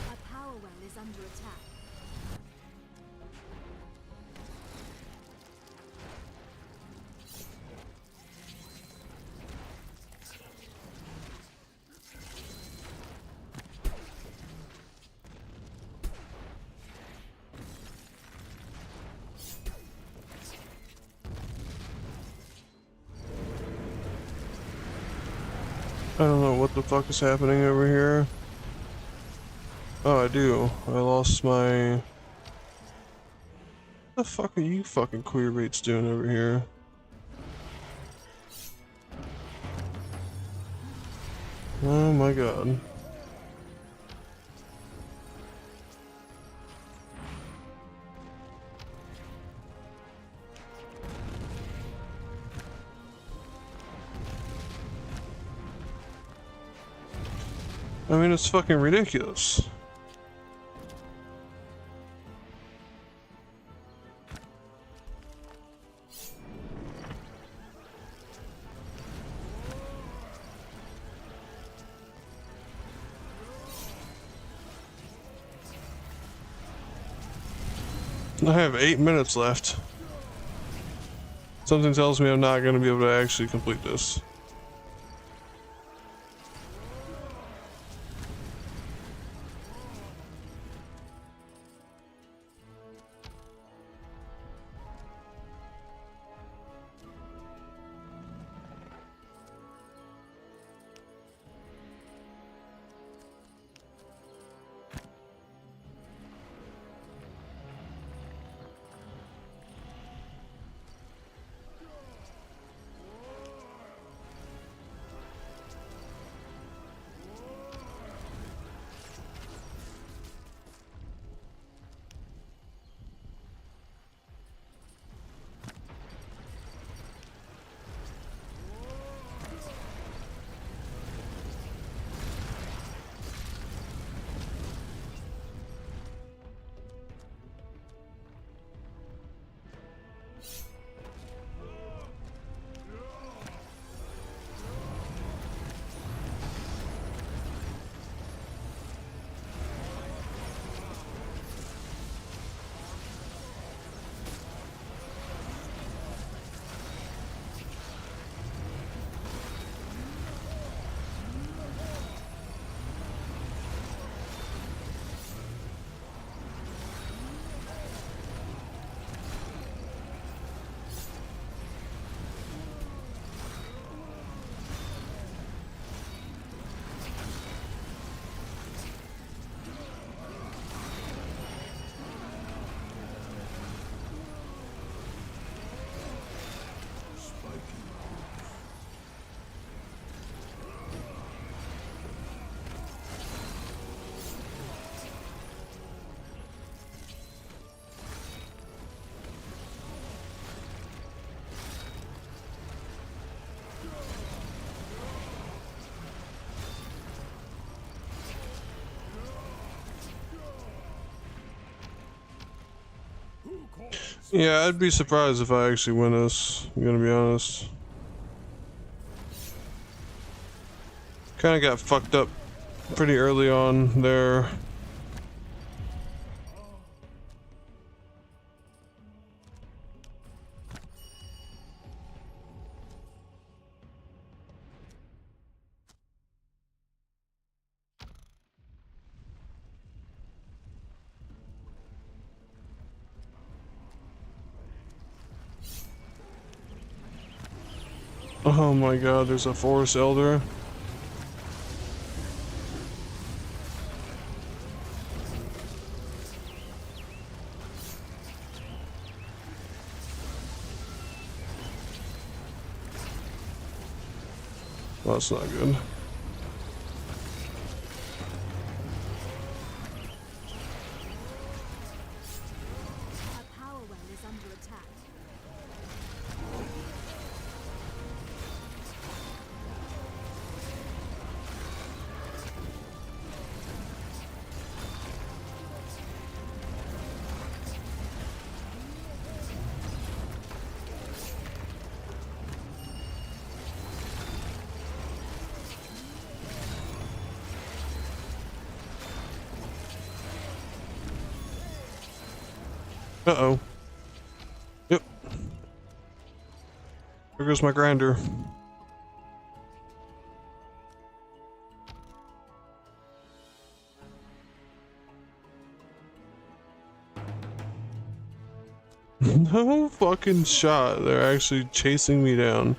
Our power well is under attack. I don't know what the fuck is happening over here. Oh, I do. I lost my... What the fuck are you fucking queerbaits doing over here? Oh my god. I mean, it's fucking ridiculous. I have 8 minutes left. Something tells me I'm not going to be able to actually complete this. Yeah, I'd be surprised if I actually win this, I'm gonna be honest. Kinda got fucked up pretty early on there. Oh my god, there's a forest elder. Well, that's not good. Our power well is under attack. Uh-oh. Yep. There goes my grinder. No fucking shot. They're actually chasing me down.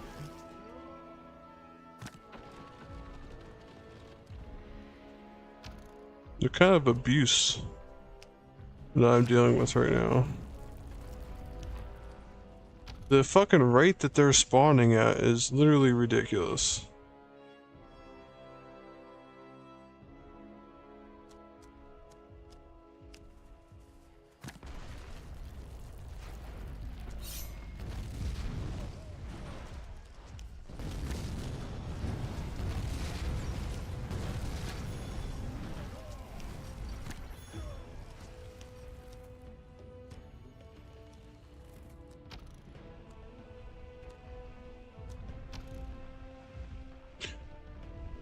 The kind of abuse that I'm dealing with right now. The fucking rate that they're spawning at is literally ridiculous.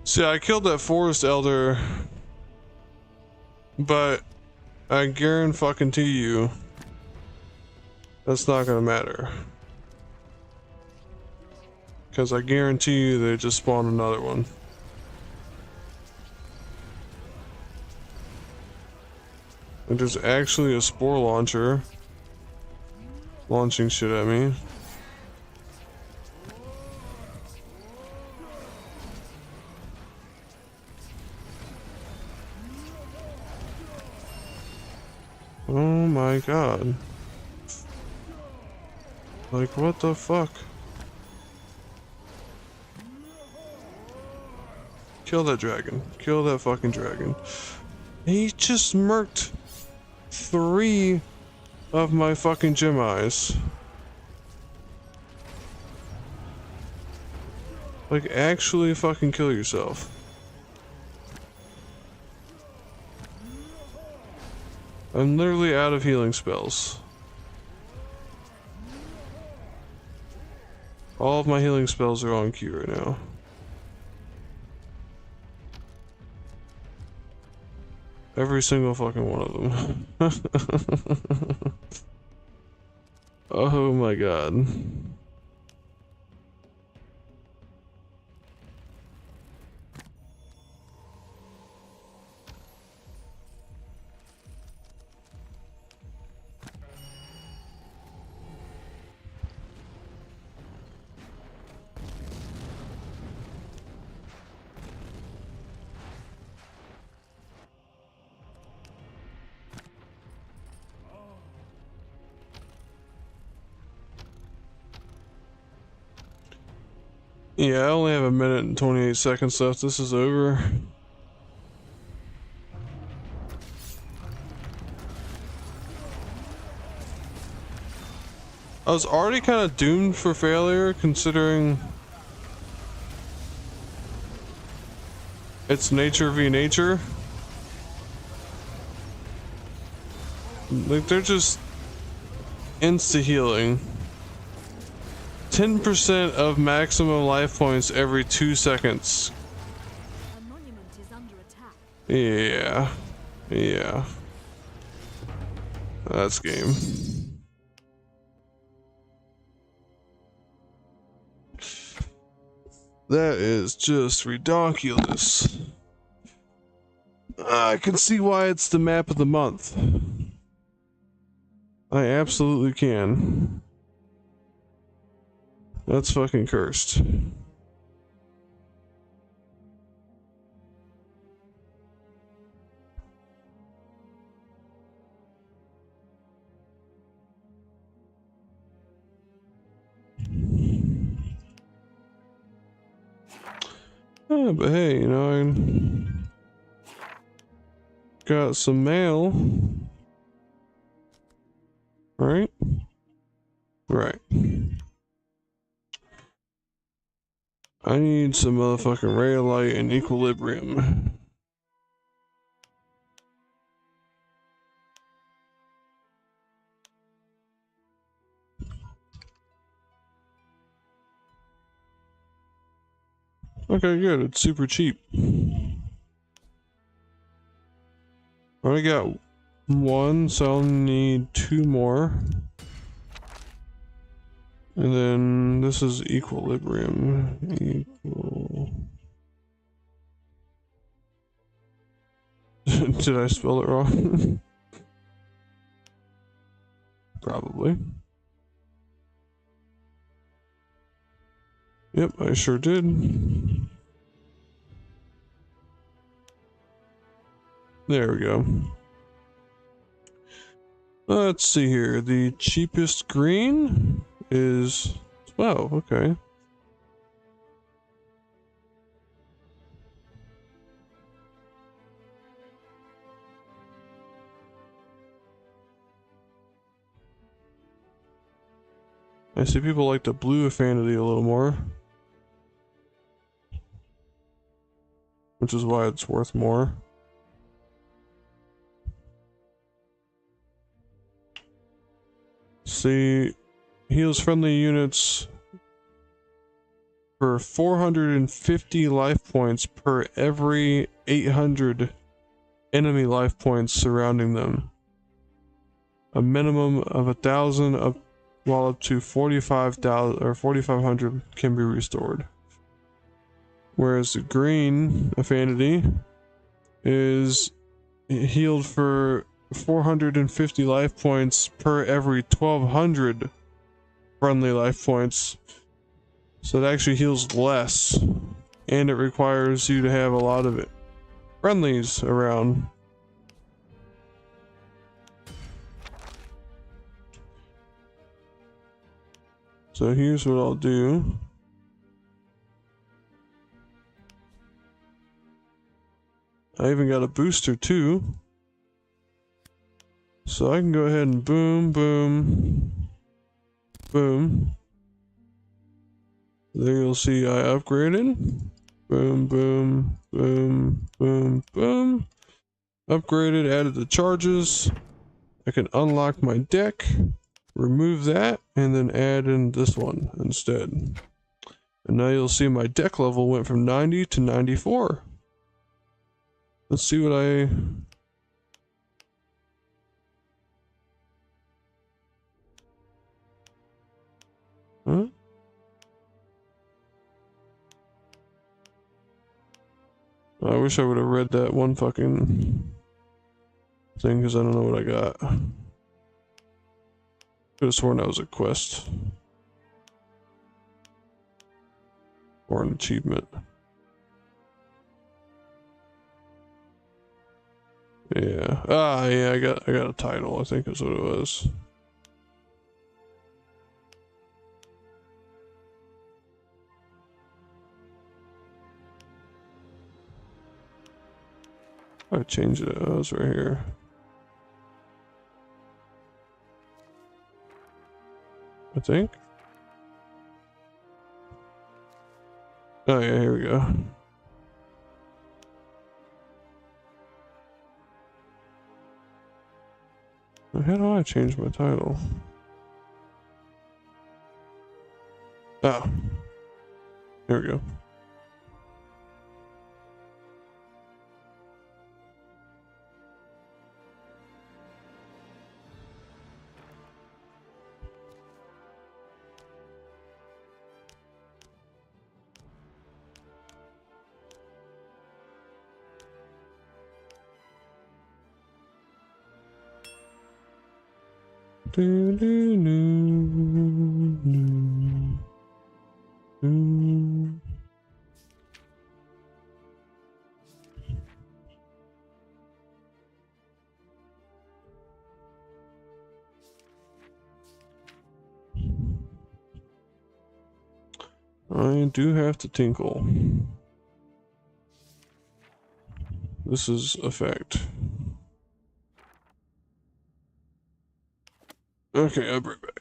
See, I killed that forest elder, but I guarantee you that's not gonna matter. Because I guarantee you they just spawned another one. And there's actually a spore launcher launching shit at me. Oh my god. Like, what the fuck? Kill that dragon. Kill that fucking dragon. He just murked 3 of my fucking gem eyes. Like, actually fucking kill yourself. I'm literally out of healing spells. All of my healing spells are on Q right now. Every single fucking one of them. Oh my god. Yeah, I only have 1 minute and 28 seconds left. This is over. I was already kind of doomed for failure considering it's nature v nature. Like, they're just Insta healing. 10% of maximum life points every 2 seconds. A monument is under attack. Yeah. Yeah. That's game. That is just ridiculous. I can see why it's the map of the month. I absolutely can. That's fucking cursed. But hey, you know, I got some mail. Right? Right. I need some motherfucking raylight and equilibrium. Okay, good. It's super cheap. I already got one, so I'll need 2 more. And then this is equilibrium. Did I spell it wrong? Probably. Yep, I sure did. There we go. Let's see here. The cheapest green is 12. Okay. I see people like the blue affinity a little more, which is why it's worth more. See, heals friendly units for 450 life points per every 800 enemy life points surrounding them. A minimum of 1,000 up, while up to 45,000 or 4,500 can be restored. Whereas the green affinity is healed for 450 life points per every 1,200 friendly life points. So it actually heals less, and it requires you to have a lot of it friendlies around. So here's what I'll do. I even got a booster too. So I can go ahead and boom, boom, boom. There you'll see I upgraded. Boom, boom, boom, boom, boom. Upgraded, added the charges. I can unlock my deck, remove that, and then add in this one instead. And now you'll see my deck level went from 90 to 94. Let's see what I... Huh? I wish I would have read that one fucking thing, because I don't know what I got. Could have sworn that was a quest. Or an achievement. Yeah. Ah, yeah, I got a title, I think is what it was. I changed it. Oh, it's right here. I think. Oh yeah, here we go. How do I change my title? Ah, there we go. Do, do, do, do, do. I do have to tinkle. This is a fact. Okay, I'll be right back.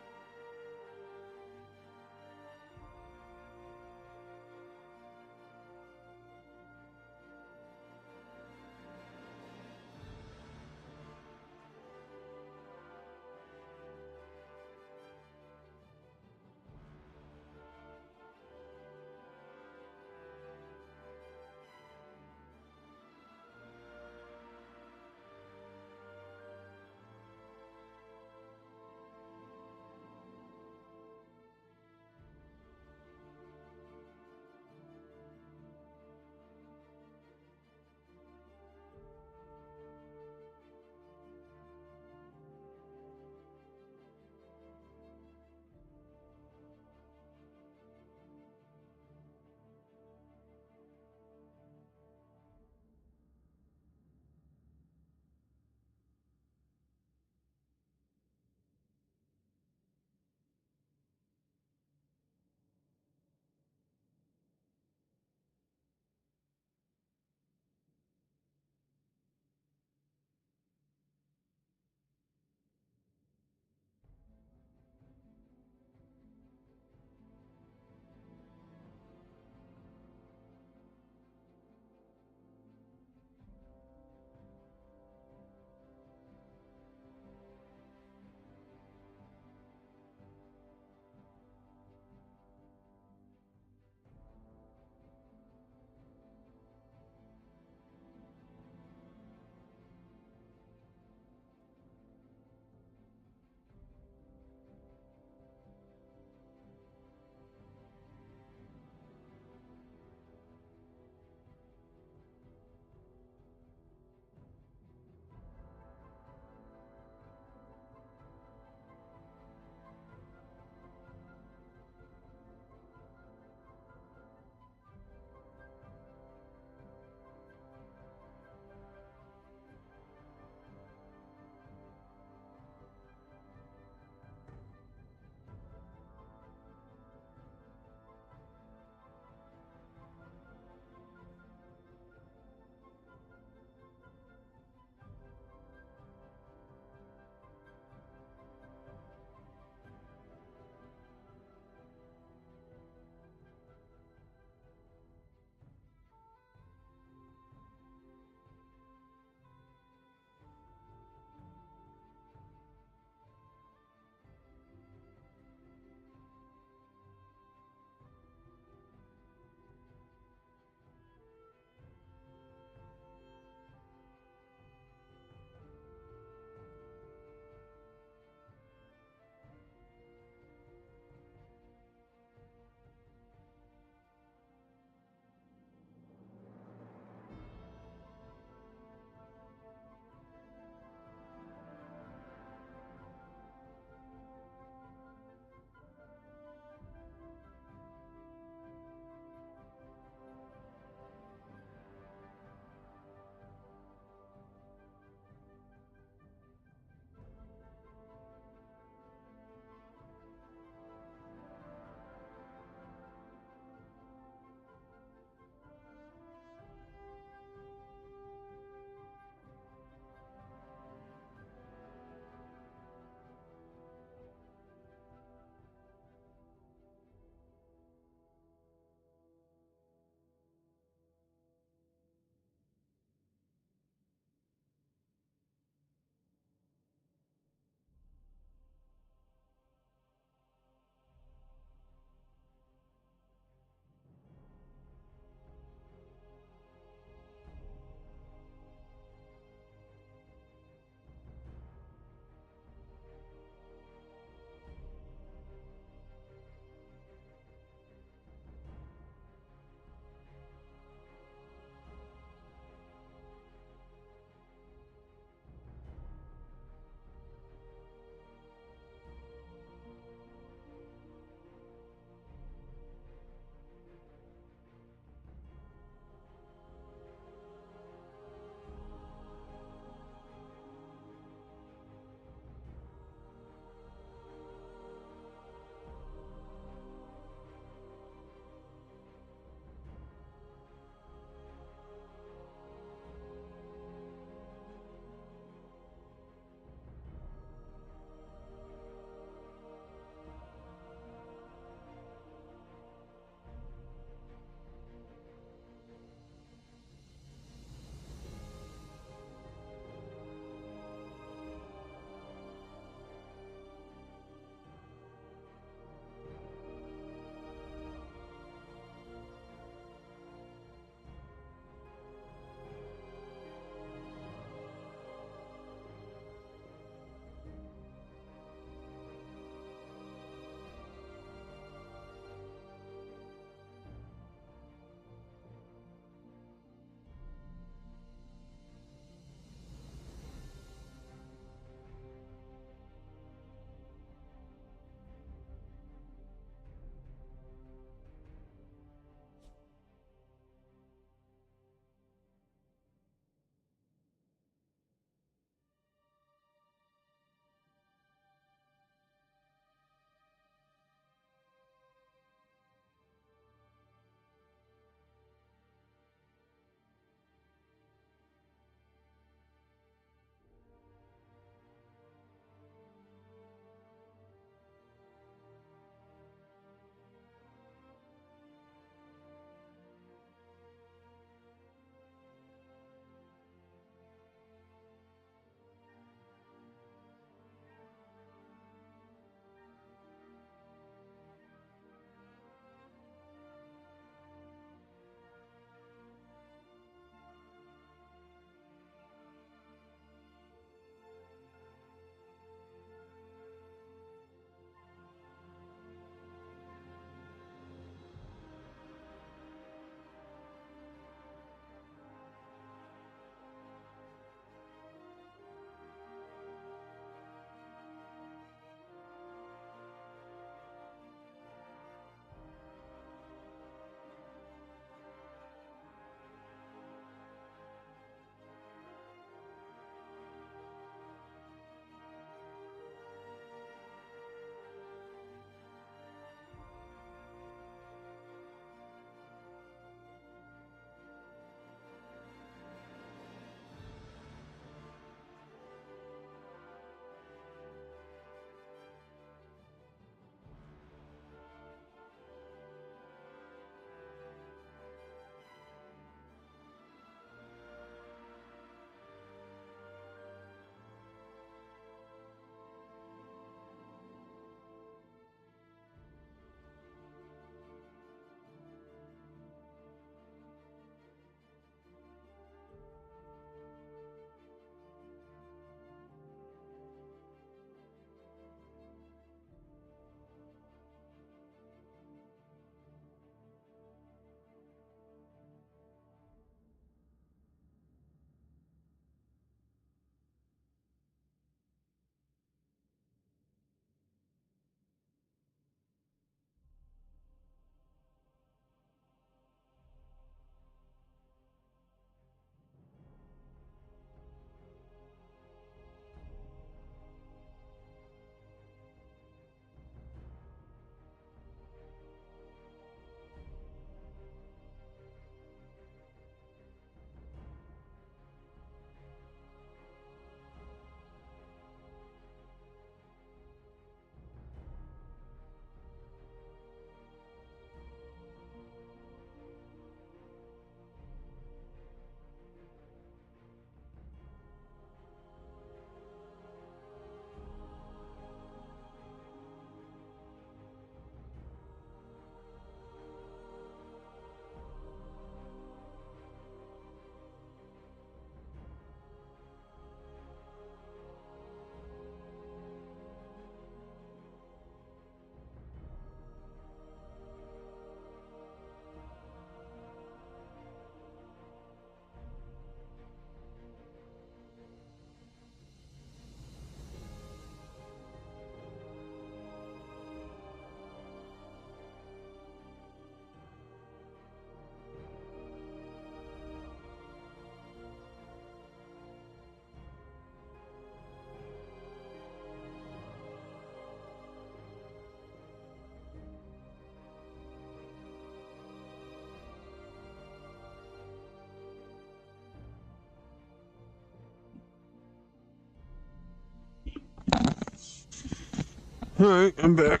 Alright, I'm back.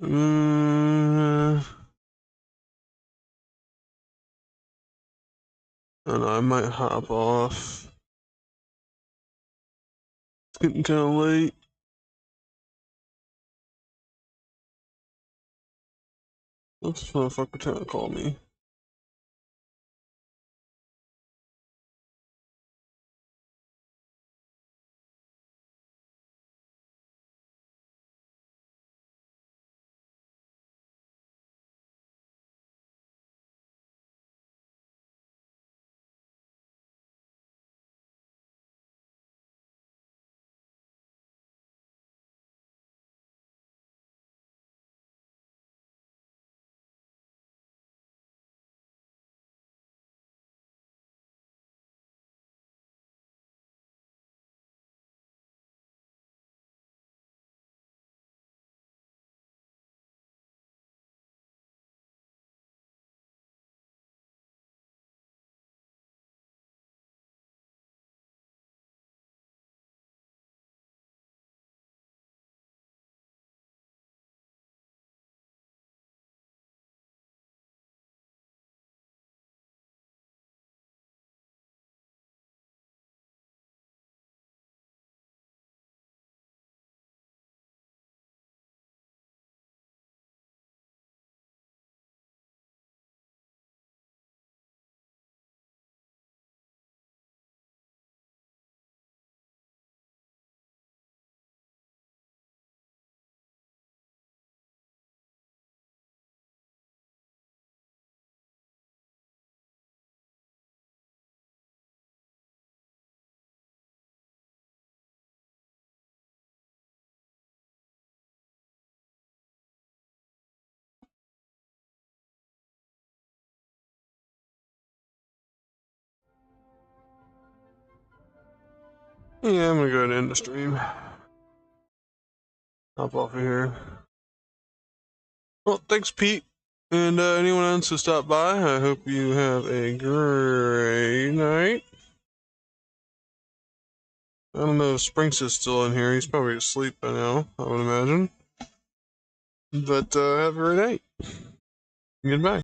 I don't know, I might hop off. It's getting kind of late. What's this motherfucker trying to call me? Yeah, I'm gonna go ahead and end the stream. Hop off of here. Well, thanks, Pete. And anyone else who stopped by, I hope you have a great night. I don't know if Sprinks is still in here. He's probably asleep by now, I would imagine. But have a great night. Goodbye.